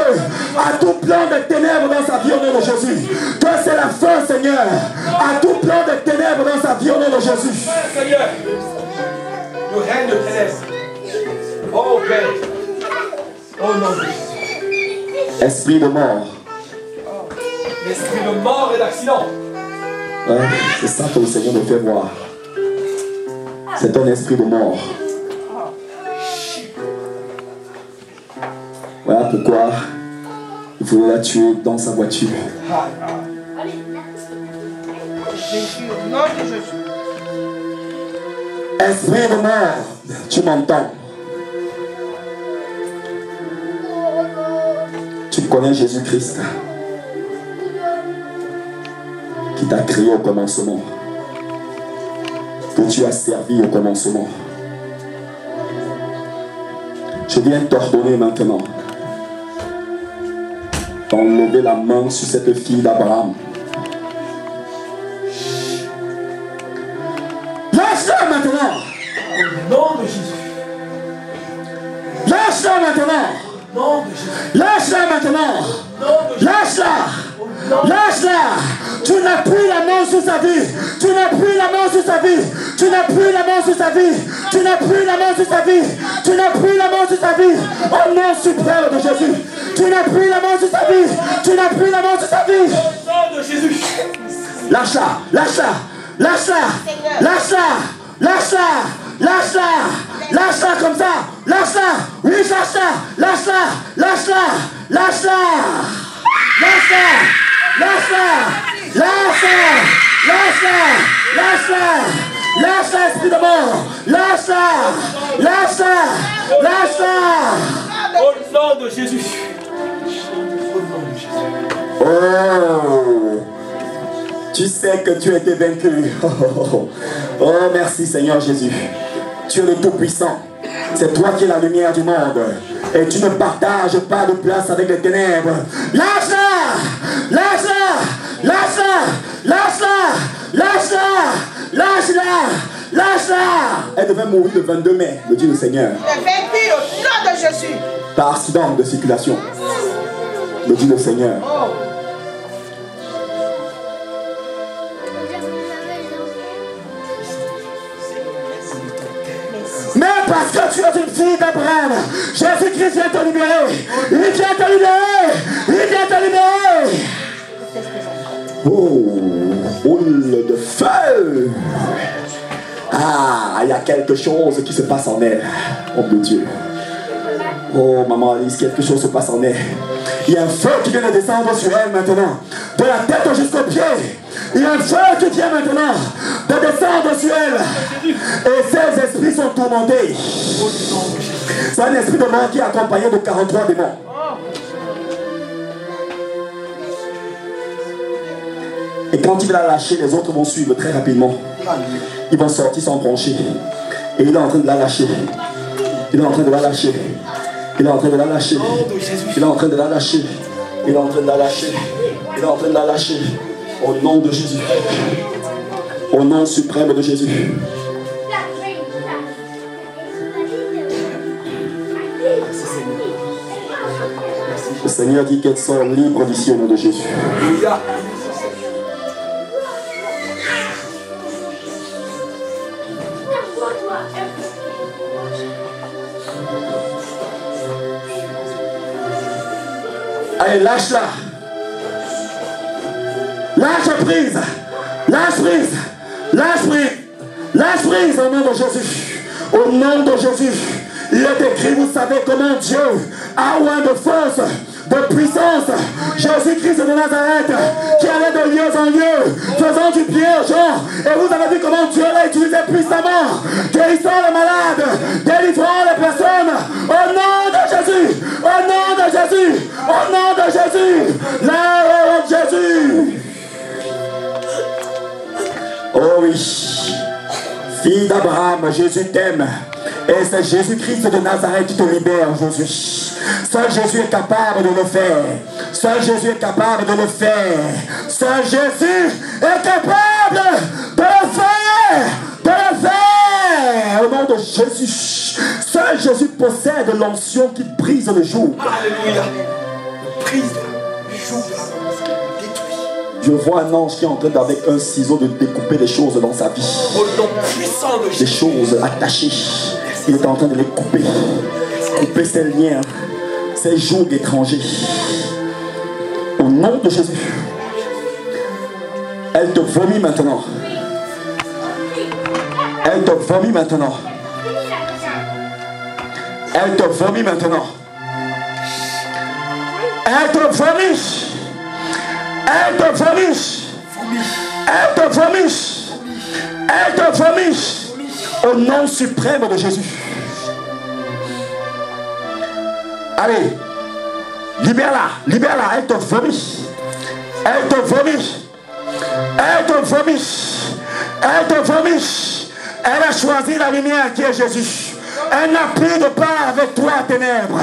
à tout plan de ténèbres dans sa vie au nom de Jésus. Que c'est la fin, Seigneur, à tout plan de ténèbres dans sa vie au nom de Jésus.
Le règne de ténèbres. Oh Père. Oh non.
Esprit de mort.
L'esprit de mort et d'accident.
Ouais, c'est ça que le Seigneur me fait voir. C'est un esprit de mort. Voilà pourquoi il faut la tuer dans sa voiture.
Jésus, au nom de Jésus.
Esprit de mort, tu m'entends? Tu connais Jésus-Christ qui t'a créé au commencement, que tu as servi au commencement. Je viens t'ordonner maintenant d'enlever la main sur cette fille d'Abraham. Lâche-la maintenant.
Au nom de Jésus.
Lâche-la maintenant.
Au nom de Jésus.
Lâche-la maintenant. Lâche-la. Lâche-la. Tu n'as plus la main sur sa vie. Tu n'as plus la main sur sa vie. Tu n'as plus la main sur sa vie. Tu n'as plus la main sur sa vie. Tu n'as plus la main sur sa vie. Au nom suprême de Jésus. Tu n'as plus la main sur sa vie. Tu n'as plus la main sur sa vie.
Au nom de Jésus.
Lâche-la. Lâche-la. Lâche-la. Lâche-la. Lâche-la. Lâche-la. Lâche-la comme ça. Lâche-la. Oui, lâche-la. Lâche-la. Lâche-la. Lâche-la. Lâche-la. Lâche-la. Lâche-la. Lâche-la. Lâche-la. Lâche-la, esprit de mort. Lâche-la. Lâche-la. Lâche-la.
Au nom de Jésus. Au nom de Jésus.
Oh. Tu sais que tu as été vaincu. Oh, merci Seigneur Jésus. Tu es le Tout-Puissant. C'est toi qui es la lumière du monde. Et tu ne partages pas de place avec les ténèbres. Lâche-la! Lâche-la! Lâche-la! Lâche-la! Lâche-la! Lâche-la! Lâche-la! Elle devait mourir le 22 mai, me dit le Seigneur.
Il est vaincu au nom de Jésus.
Par accident de circulation, me dit le Seigneur.
Oh.
Mais parce que tu es une fille d'Abraham, Jésus-Christ vient te libérer. Il vient te libérer. Il vient te libérer. Oh, boule de feu. Ah, il y a quelque chose qui se passe en elle. Oh mon Dieu. Oh maman Alice, quelque chose se passe en elle. Il y a un feu qui vient de descendre sur elle maintenant. De la tête jusqu'aux pieds. Il y a un feu qui vient maintenant de descendre sur elle. Et ces esprits sont tourmentés. C'est un esprit de mort qui est accompagné de 43 démons. Et quand il va la lâcher, les autres vont suivre très rapidement. Ils vont sortir sans broncher. Et il est en train de la lâcher. Il est en train de la lâcher. Il est en train de la lâcher. Il est en train de la lâcher. Il est en train de la lâcher. Il est en train de la lâcher. Au nom de Jésus. Au nom suprême de Jésus. Le Seigneur dit qu'elles sont libres d'ici au nom de Jésus. Allez, lâche-la. Lâche prise. Lâche prise. Lâche prise. Lâche prise au nom de Jésus. Au nom de Jésus. Il est écrit, vous savez comment Dieu a oint de force, de puissance, Jésus-Christ de Nazareth, qui allait de lieu en lieu, faisant du bien aux gens. Et vous avez vu comment Dieu l'a utilisé puissamment, guérissant les malades, délivrant les personnes, au nom de Jésus, au nom de Jésus, au nom de Jésus, là, Jésus. Oh oui, fille d'Abraham, Jésus t'aime. Et c'est Jésus-Christ de Nazareth qui te libère aujourd'hui. Seul Jésus est capable de le faire. Seul Jésus est capable de le faire. Seul Jésus est capable de le faire. De le faire. Au nom de Jésus. Seul Jésus possède l'onction qui brise le joug.
Alléluia. Brise le joug.
Je vois un ange qui est en train d'avec un ciseau de découper des choses dans sa vie.
Au nom puissant de Jésus.
Des choses attachées. Il est en train de les couper. Couper ses liens, ses jougs étrangers. Au nom de Jésus. Elle te vomit maintenant. Elle te vomit maintenant. Elle te vomit maintenant. Elle te vomit. Elle te vomit. Elle te vomit. Elle te vomit. Au nom suprême de Jésus. Allez, libère-la, libère-la, elle te vomit. Elle te vomit. Elle te vomit. Elle te vomit. Elle a choisi la lumière qui est Jésus. Elle n'a plus de part avec toi, ténèbres.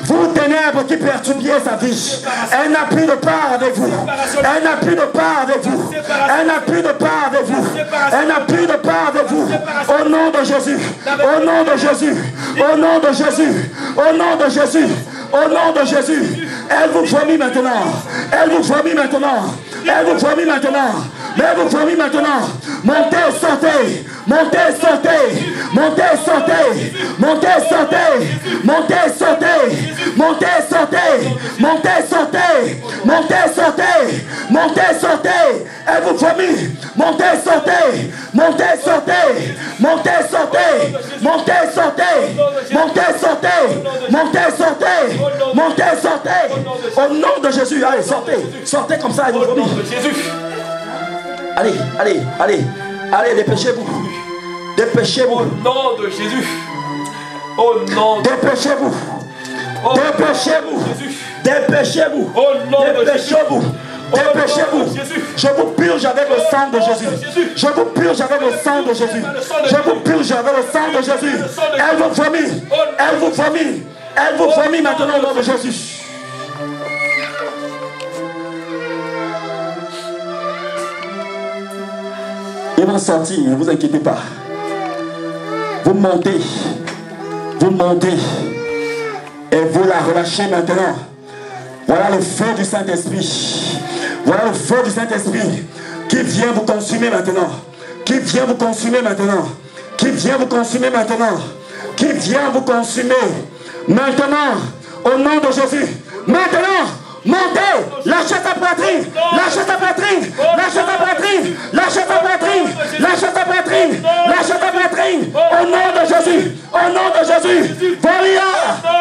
Vous, ténèbres qui perturbiez sa vie. Elle n'a plus de part avec vous. Elle n'a plus de part avec vous. Elle n'a plus de part avec vous. Elle n'a plus de part avec vous. Au nom de Jésus. Au nom de Jésus. Au nom de Jésus. Au nom de Jésus. Au nom de Jésus. Elle vous vomit maintenant. Elle vous vomit maintenant. Elle vous vomit maintenant. Elle vous vomit maintenant. Montez, sortez. Montez, sortez. Montez, sortez. Montez, sortez. Montez, sortez. Montez, sortez. Montez, sortez. Montez, sortez. Montez, sortez. Elle vous vomit. Montez, sortez. Montez, sortez. Montez, sortez. Montez, sortez. Montez, sortez. Montez, sortez. Montez, sortez. Au nom de Jésus, allez, sortez. Sortez comme ça, elle vous vomit. Allez, allez, allez. Allez, dépêchez-vous. Dépêchez-vous.
Au nom de Jésus. Au nom de
Dépêchez-vous. Dépêchez-vous. Dépêchez-vous.
Au nom de Jésus.
Dépêchez-vous. Dépêchez-vous. Je vous purge avec le sang de Jésus. Je vous purge avec le sang de Jésus. Je vous purge avec le sang de Jésus. Elle vous vomit. Elle vous vomit. Elle vous vomit maintenant au nom de Jésus. Ils vont sortir, ne vous inquiétez pas. Vous montez. Vous montez. Et vous la relâchez maintenant. Voilà le feu du Saint-Esprit. Voilà le feu du Saint-Esprit qui vient vous consumer maintenant. Qui vient vous consumer maintenant. Qui vient vous consumer maintenant. Qui vient vous consumer maintenant. Au nom de Jésus. Maintenant. Montez, lâchez ta poitrine, lâchez ta poitrine, lâchez ta poitrine, lâchez ta poitrine, lâchez ta poitrine, lâchez ta poitrine, au nom de Jésus, au nom de Jésus, vomira,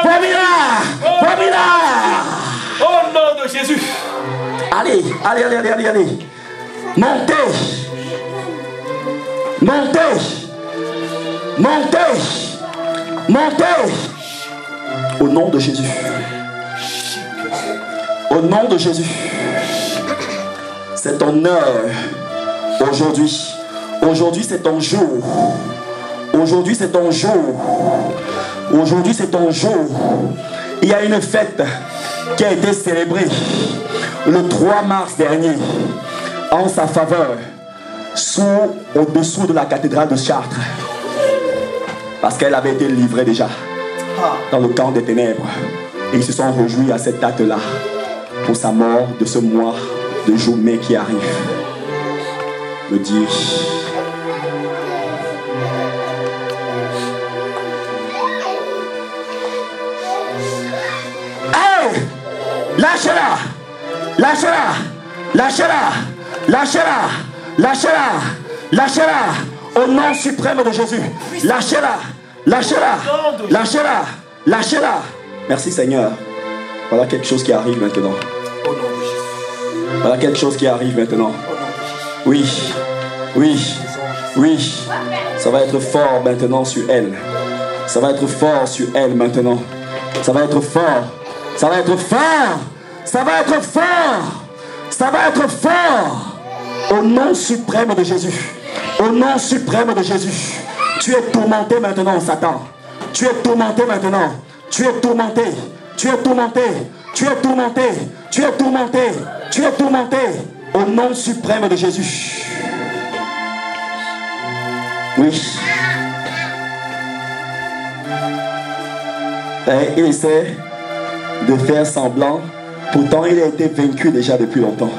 vomira, vomira.
Au nom de Jésus.
Allez, allez, allez, allez, allez, allez. Montez, montez, montez, montez, au nom de Jésus. Au nom de Jésus, c'est ton heure aujourd'hui. Aujourd'hui, c'est ton jour. Aujourd'hui, c'est ton jour. Aujourd'hui, c'est ton jour. Il y a une fête qui a été célébrée le 3 mars dernier en sa faveur au-dessous de la cathédrale de Chartres. Parce qu'elle avait été livrée déjà dans le camp des ténèbres. Et ils se sont réjouis à cette date-là. Pour sa mort de ce mois de journée qui arrive. Le Dieu. Hey! Lâchez-la! Lâchez-la! Lâchez-la! Lâchez-la! Lâchez-la! Lâchez-la! Au nom suprême de Jésus. Lâchez-la! Lâchez-la! Lâchez-la! Lâchez-la! Merci Seigneur. Voilà quelque chose qui arrive maintenant. Voilà quelque chose qui arrive maintenant. Oui, oui, oui. Ça va être fort maintenant sur elle. Ça va être fort sur elle maintenant. Ça va être fort. Ça va être fort. Ça va être fort. Ça va être fort. Au nom suprême de Jésus. Au nom suprême de Jésus. Tu es tourmenté maintenant, Satan. Tu es tourmenté maintenant. Tu es tourmenté. Tu es tourmenté. Tu es tourmenté. Tu es tourmenté. Tu es tourmenté. Au nom suprême de Jésus. Oui. Et il essaie de faire semblant. Pourtant, il a été vaincu déjà depuis longtemps.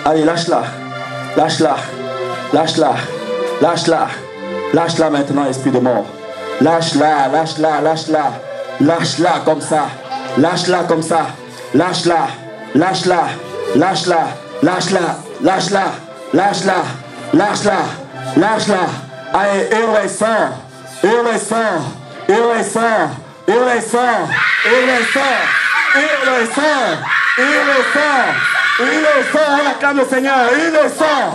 Allez, lâche-la. Lâche-la. Lâche-la. Lâche-la. Lâche-la maintenant, esprit de mort. Lâche-la, lâche-la, lâche-la. Lâche-la comme ça. Lâche-la comme ça. Lâche-la. Lâche-la. Lâche-la. Lâche-la. Lâche-la. Lâche-la. Lâche-la. Lâche-la. Allez, hurle et sort. Hurle et sort. Hurle et sort. Hurle et sort. Hurle et sort. Hurle et sort. Hurle et sort. Hurle et sort. On acclame le Seigneur. Hurle et sort.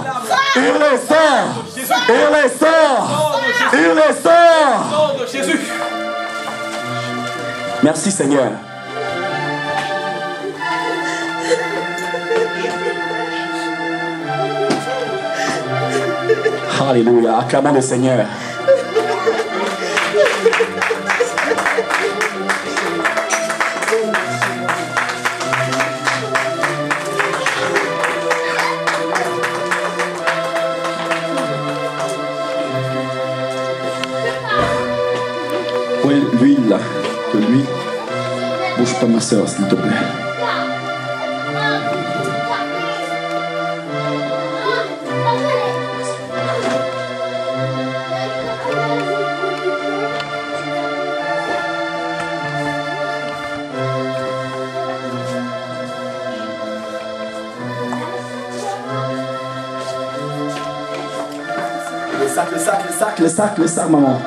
Hurle et sort. Hurle et sort. Hurle et sort.
Nom de Jésus.
Merci Seigneur. Alléluia. Acclamons le Seigneur. Où est l'huile là? De l'huile. Bouge pas ma soeur, s'il te plaît. Le sac, maman.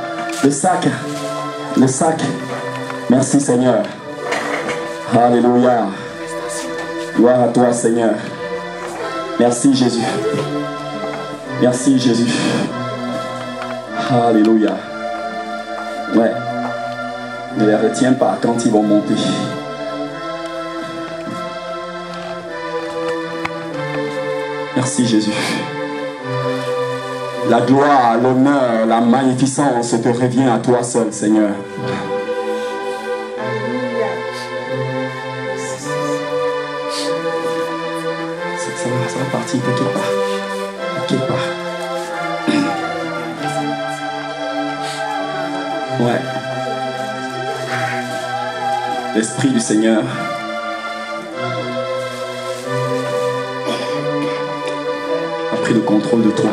Le sac. Merci, Seigneur. Alléluia. Gloire à toi, Seigneur. Merci, Jésus. Merci, Jésus. Alléluia. Ouais. Ne les retiens pas quand ils vont monter. Merci, Jésus. La gloire, l'honneur, la magnificence te revient à toi seul, Seigneur. Ça va partir, t'inquiète pas. T'inquiète pas. Ouais. L'Esprit du Seigneur a pris le contrôle de toi.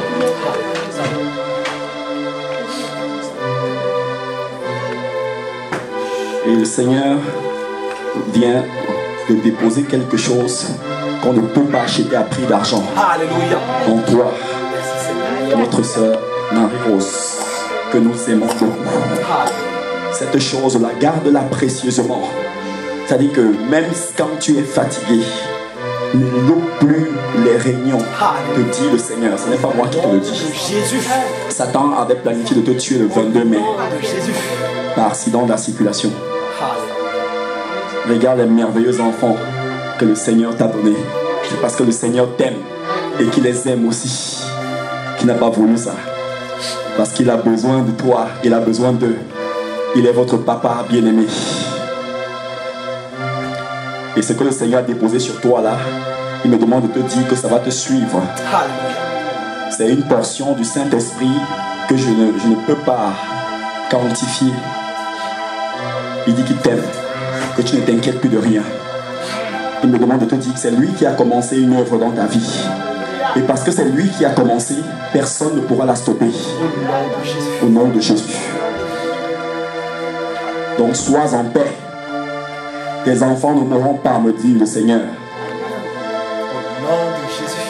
Et le Seigneur vient de déposer quelque chose qu'on ne peut pas acheter à prix d'argent.
Alléluia.
En toi, notre sœur Marie-Rose, que nous aimons beaucoup. Cette chose-là, garde-la précieusement. C'est-à-dire que même quand tu es fatigué, ne loupe plus les réunions, te dit le Seigneur. Ce n'est pas moi qui te le dis. Satan avait planifié de te tuer le 22 mai par accident de la circulation. Regarde les merveilleux enfants que le Seigneur t'a donnés. C'est parce que le Seigneur t'aime et qu'il les aime aussi, qu'il n'a pas voulu ça. Parce qu'il a besoin de toi, il a besoin d'eux. Il est votre papa bien-aimé. Et ce que le Seigneur a déposé sur toi là, il me demande de te dire que ça va te suivre. C'est une portion du Saint-Esprit que je ne peux pas quantifier. Il dit qu'il t'aime, que tu ne t'inquiètes plus de rien. Il me demande de te dire que c'est lui qui a commencé une œuvre dans ta vie. Et parce que c'est lui qui a commencé, personne ne pourra la stopper. Au nom de Jésus. Donc sois en paix. Tes enfants ne mourront pas, me dit le Seigneur.
Au nom de Jésus.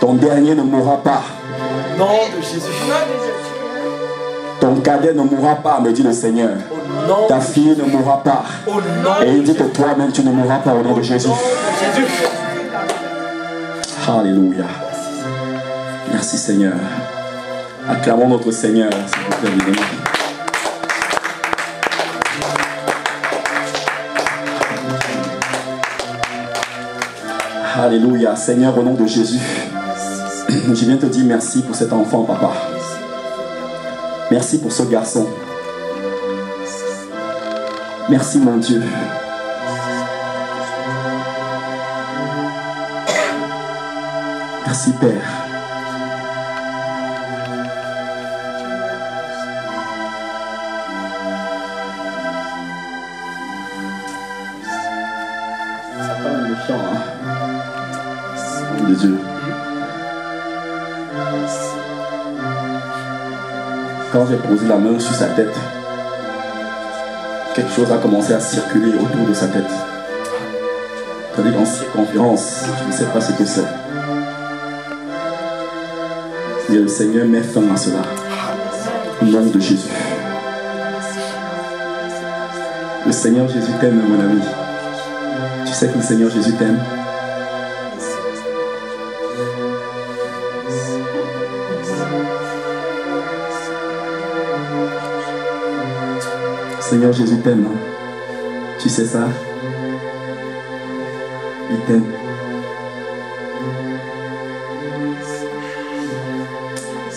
Ton dernier ne mourra pas.
Au nom de Jésus.
Ton cadet ne mourra pas, me dit le Seigneur. Ta fille ne mourra pas. Et il dit que toi-même tu ne mourras pas au nom de Jésus. Alléluia. Merci Seigneur. Acclamons notre Seigneur, s'il vous plaît, évidemment.
Alléluia. Seigneur, au nom de Jésus, je viens te dire merci pour cet enfant, papa. Merci pour ce garçon. Merci, mon Dieu. Merci, Père. Satan est méchant, hein? De Dieu. Quand j'ai posé la main sur sa tête, quelque chose a commencé à circuler autour de sa tête. C'est-à-dire qu'en circonférence, je ne sais pas ce que c'est. Mais le Seigneur met fin à cela. Au nom de Jésus. Le Seigneur Jésus t'aime, mon ami. Tu sais que le Seigneur Jésus t'aime. Seigneur Jésus t'aime, hein? Tu sais ça? Il t'aime.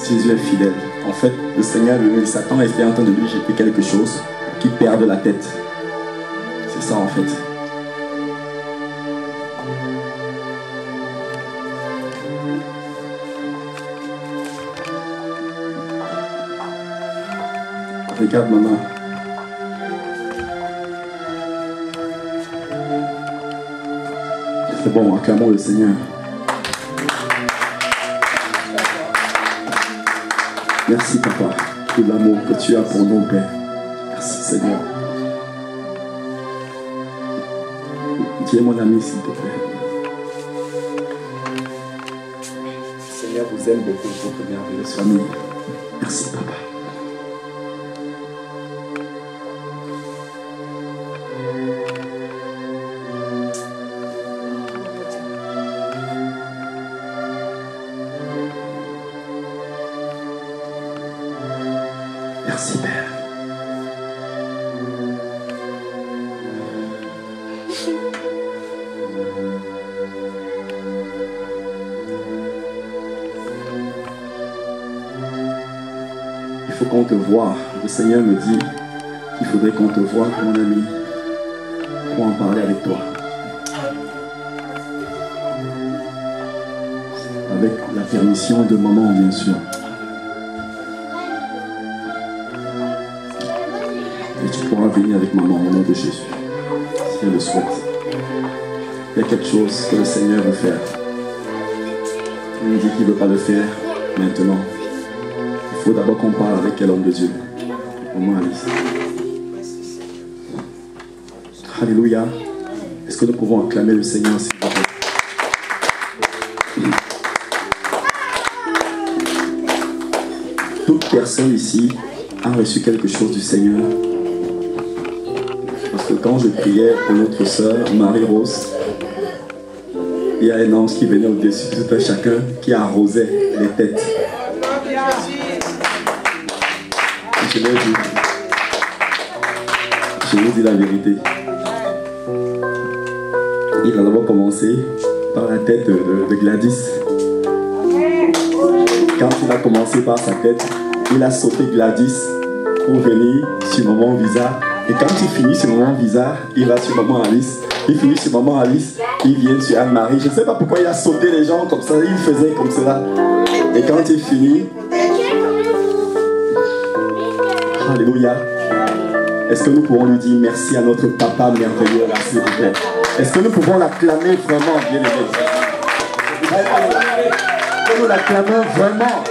Jésus est fidèle. En fait, le Seigneur, le Satan était en train de lui jeter quelque chose qui perd la tête. C'est ça en fait. Regarde maman. C'est bon, acclamons le Seigneur. Merci papa pour l'amour que tu as pour nous, Père. Merci Seigneur. Tu es mon ami, s'il te plaît. Le Seigneur vous aime beaucoup, votre merveilleuse famille. Merci papa. Merci Père. Il faut qu'on te voie. Le Seigneur me dit qu'il faudrait qu'on te voie, mon ami, pour en parler avec toi. Avec la permission de maman, bien sûr. Tu pourras venir avec maman au nom de Jésus, si elle le souhaite. Il y a quelque chose que le Seigneur veut faire. Il me dit qu'il ne veut pas le faire maintenant. Il faut d'abord qu'on parle avec l'homme de Dieu. Maman Alice. Alléluia. Est-ce que nous pouvons acclamer le Seigneur s'il vous plaît? Toute personne ici a reçu quelque chose du Seigneur. Parce que quand je priais pour notre sœur Marie-Rose, il y a un ange qui venait au-dessus de tout un chacun qui arrosait les têtes. Je l'ai dit. Je vous dis la vérité. Il a d'abord commencé par la tête de Gladys. Quand il a commencé par sa tête, il a sauté Gladys pour venir sur maman Visa. Et quand il finit sur maman Visa, il va sur maman Alice. Il finit sur maman Alice, il vient sur Anne-Marie. Je ne sais pas pourquoi il a sauté les gens comme ça, il faisait comme cela. Et quand il finit, alléluia. Est-ce que nous pouvons lui dire merci à notre papa merveilleux là, s'il vous plaît? Est-ce que nous pouvons l'acclamer vraiment, bien aimé? Est-ce que nous l'acclamons vraiment?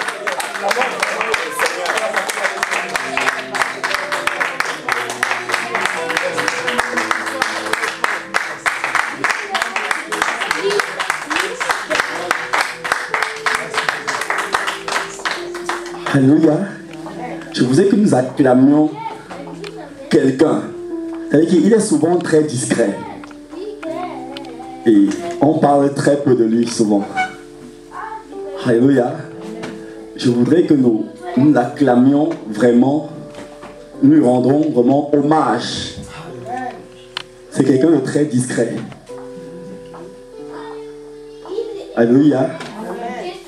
Alléluia. Je voudrais que nous acclamions quelqu'un. C'est-à-dire qu'il est souvent très discret. Et on parle très peu de lui souvent. Alléluia. Je voudrais que nous l'acclamions vraiment. Nous lui rendons vraiment hommage. C'est quelqu'un de très discret. Alléluia.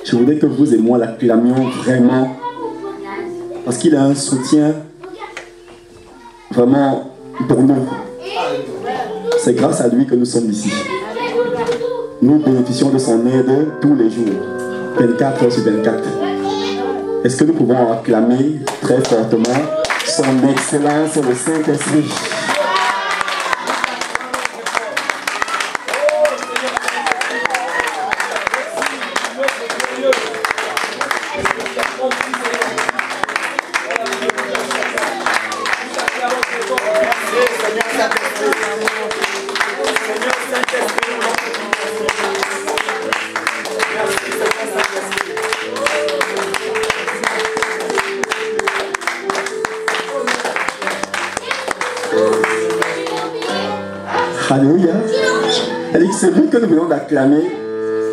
Je voudrais que vous et moi l'acclamions vraiment. Parce qu'il a un soutien vraiment pour nous. C'est grâce à lui que nous sommes ici. Nous bénéficions de son aide tous les jours, 24 heures sur 24. Est-ce que nous pouvons acclamer très fortement son excellence, le Saint-Esprit? Alléluia. C'est lui que nous venons d'acclamer,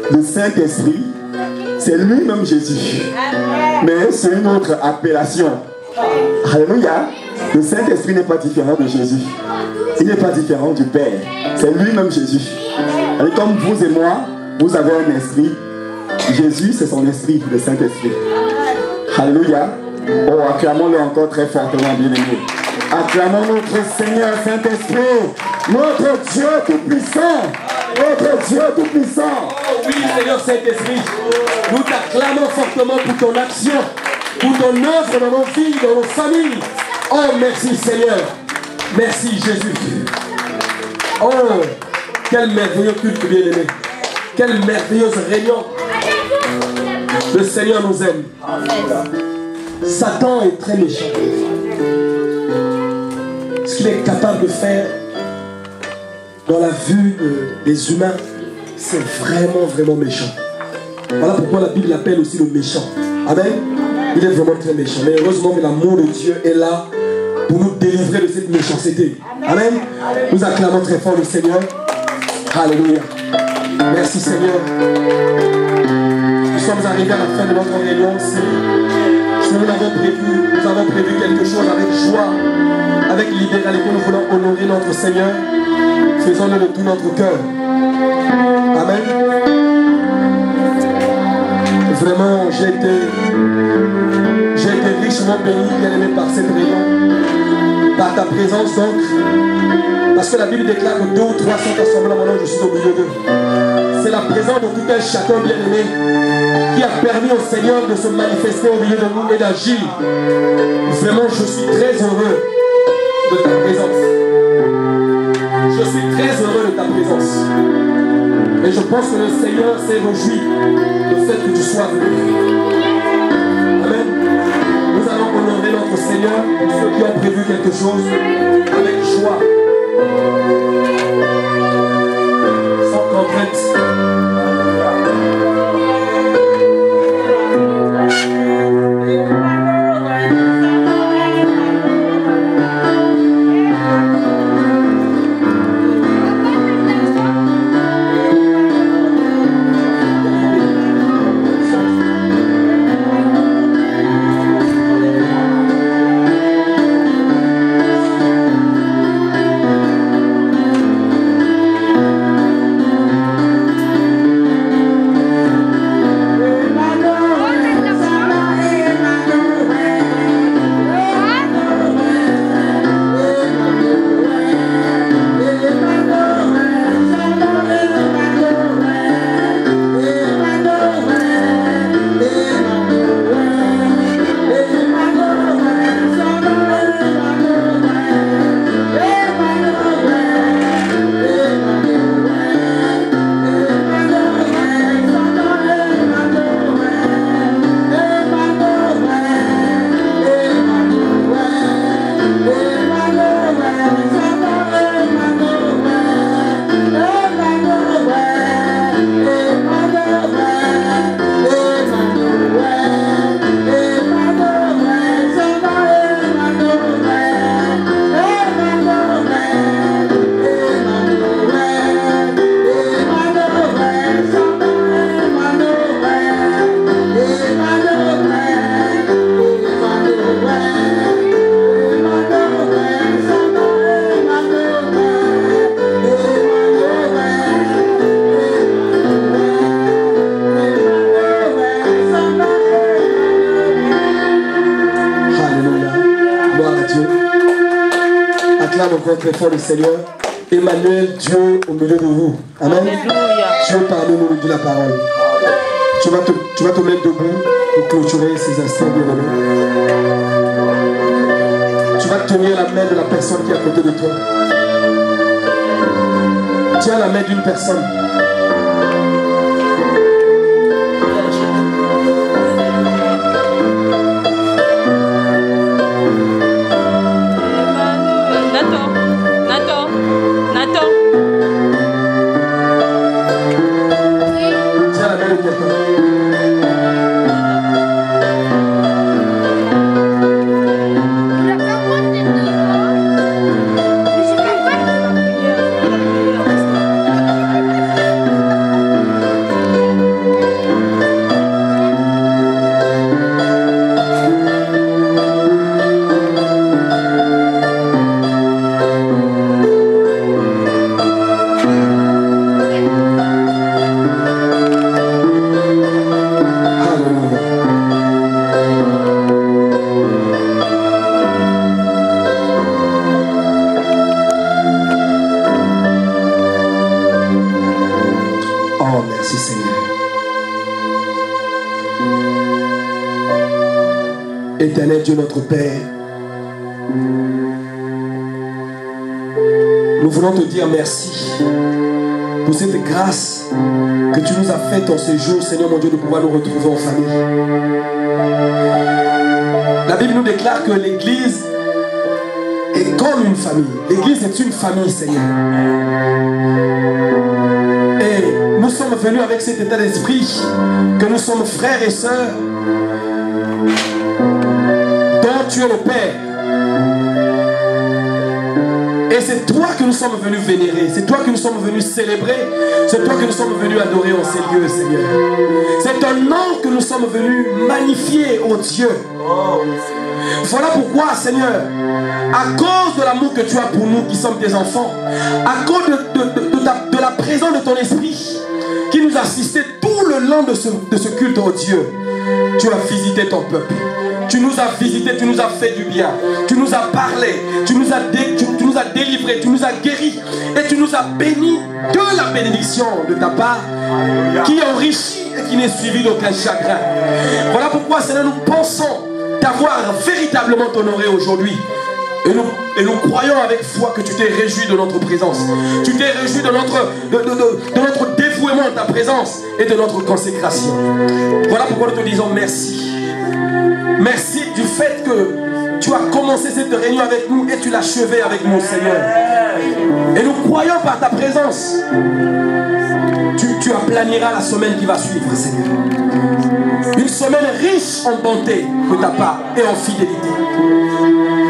le Saint-Esprit. C'est lui-même Jésus. Mais c'est une autre appellation. Alléluia. Le Saint-Esprit n'est pas différent de Jésus. Il n'est pas différent du Père. C'est lui-même Jésus. Et comme vous et moi, vous avez un esprit. Jésus, c'est son esprit, le Saint-Esprit. Alléluia. Oh, acclamons-le encore très fortement, bien-aimés. Acclamons notre Seigneur Saint-Esprit, notre Dieu Tout-Puissant, notre Dieu Tout-Puissant.
Oh oui, Seigneur Saint-Esprit, nous t'acclamons fortement pour ton action, pour ton œuvre dans nos vies, dans nos familles. Oh, merci Seigneur. Merci Jésus. Oh, quel merveilleux culte, bien-aimé. Quelle merveilleuse réunion. Le Seigneur nous aime. Satan est très méchant. Ce qu'il est capable de faire dans la vue des humains, c'est vraiment, vraiment méchant. Voilà pourquoi la Bible l'appelle aussi le méchant. Amen. Il est vraiment très méchant. Mais heureusement que l'amour de Dieu est là pour nous délivrer de cette méchanceté. Amen. Nous acclamons très fort le Seigneur. Alléluia. Merci Seigneur. Nous sommes arrivés à la fin de notre réunion. Si nous avons prévu quelque chose avec joie, avec libéralité, nous voulons honorer notre Seigneur. Faisons-le de tout notre cœur. Amen. Vraiment, j'ai été richement béni, bien-aimé, par cette réunion, par ta présence donc. Parce que la Bible déclare que 2 ou 3 sont assemblés, maintenant je suis au milieu d'eux. C'est la présence de tout un chacun, bien-aimé, qui a permis au Seigneur de se manifester au milieu de nous et d'agir. Vraiment, je suis très heureux de ta présence. Je suis très heureux de ta présence. Et je pense que le Seigneur s'est réjoui du fait que tu sois venu. Amen. Nous allons honorer notre Seigneur, ceux qui ont prévu quelque chose, avec joie. Sans contrainte. encore très fort le Seigneur. Emmanuel, Dieu au milieu de vous. Amen. Dieu parmi nous dit la parole. Tu vas te mettre debout pour clôturer ces instants bien-aimés. Tu vas tenir la main de la personne qui est à côté de toi. Tiens la main d'une personne. Éternel Dieu notre Père, nous voulons te dire merci pour cette grâce que tu nous as faite en ce jour, Seigneur mon Dieu, de pouvoir nous retrouver en famille. La Bible nous déclare que l'Église est comme une famille. L'Église est une famille, Seigneur. Et nous sommes venus avec cet état d'esprit que nous sommes frères et sœurs dont tu es le Père. Et c'est toi que nous sommes venus vénérer, c'est toi que nous sommes venus célébrer, c'est toi que nous sommes venus adorer en ces lieux, Seigneur. C'est ton nom que nous sommes venus magnifier, ô Dieu. Voilà pourquoi, Seigneur, à cause de l'amour que tu as pour nous qui sommes tes enfants, à cause de la présence de ton esprit qui nous assistait tout le long de ce culte, ô Dieu, tu as visité ton peuple. Tu nous as visités, tu nous as fait du bien. Tu nous as parlé, tu nous as délivrés, tu nous as guéris. Et tu nous as bénis de la bénédiction de ta part qui enrichit et qui n'est suivie d'aucun chagrin. Voilà pourquoi, Seigneur, nous pensons t'avoir véritablement honoré aujourd'hui. Et nous croyons avec foi que tu t'es réjoui de notre présence. Tu t'es réjoui de notre dévouement à ta présence et de notre consécration. Voilà pourquoi nous te disons merci. Merci du fait que tu as commencé cette réunion avec nous et tu l'as achevée avec nous, Seigneur. Et nous croyons par ta présence. Tu aplaniras la semaine qui va suivre, Seigneur. Une semaine riche en bonté de ta part et en fidélité.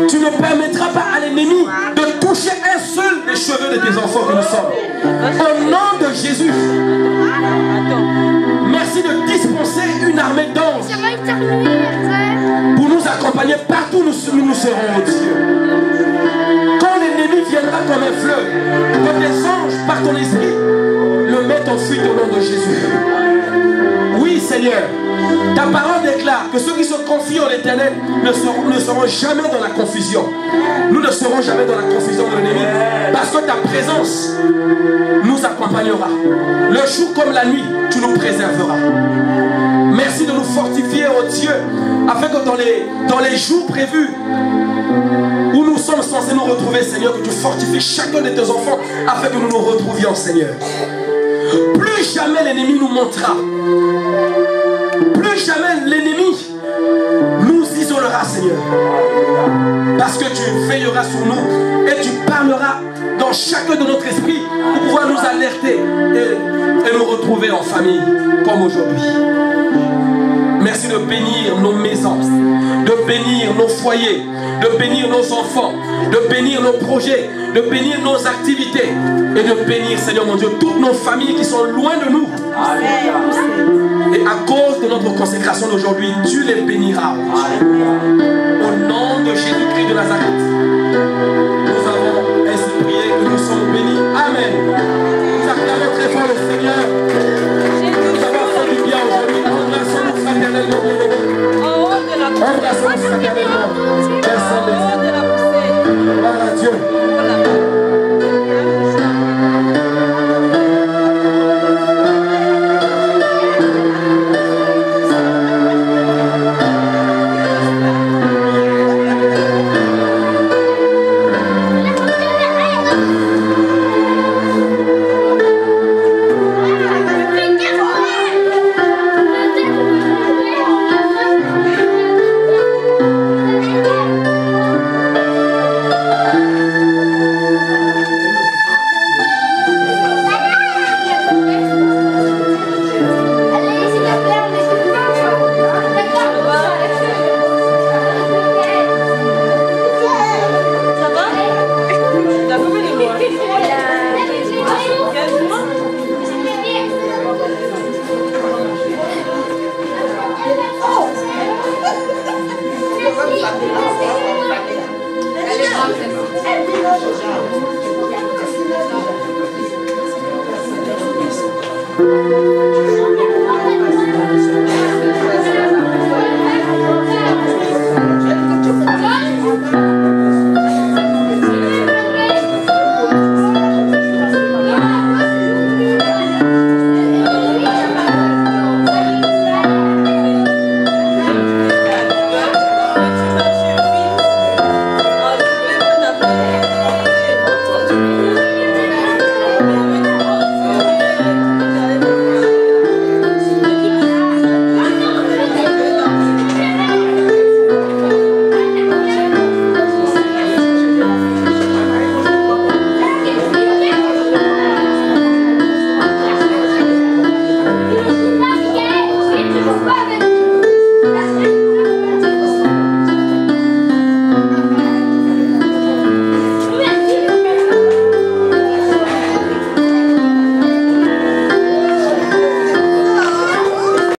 Tu ne permettras pas à l'ennemi de toucher un seul des cheveux de tes enfants que nous sommes. Au nom de Jésus. Merci de dispenser une armée d'anges pour nous accompagner partout où nous serons, au Dieu. Quand l'ennemi viendra comme un fleuve, que des anges, par ton esprit, le mettent en fuite au nom de Jésus. Oui, Seigneur, ta parole déclare que ceux qui se confient en l'Éternel ne seront jamais dans la confusion. Nous ne serons jamais dans la confusion de l'ennemi parce que ta présence nous accompagnera. Le jour comme la nuit, tu nous préserveras. Merci de nous fortifier, oh Dieu, afin que dans les jours prévus où nous sommes censés nous retrouver, Seigneur, que tu fortifies chacun de tes enfants afin que nous nous retrouvions, Seigneur. Plus jamais l'ennemi nous montera. Plus jamais l'ennemi nous isolera, Seigneur. Parce que tu veilleras sur nous et tu parleras dans chacun de notre esprit pour pouvoir nous alerter et nous retrouver en famille comme aujourd'hui. Merci de bénir nos maisons, de bénir nos foyers, de bénir nos enfants, de bénir nos projets, de bénir nos activités et de bénir, Seigneur mon Dieu, toutes nos familles qui sont loin de nous. Et à cause de notre consécration d'aujourd'hui, tu les béniras. Au nom de Jésus-Christ de Nazareth, nous avons ainsi prié que nous sommes bénis. Amen. Nous acclamons très fort le Seigneur.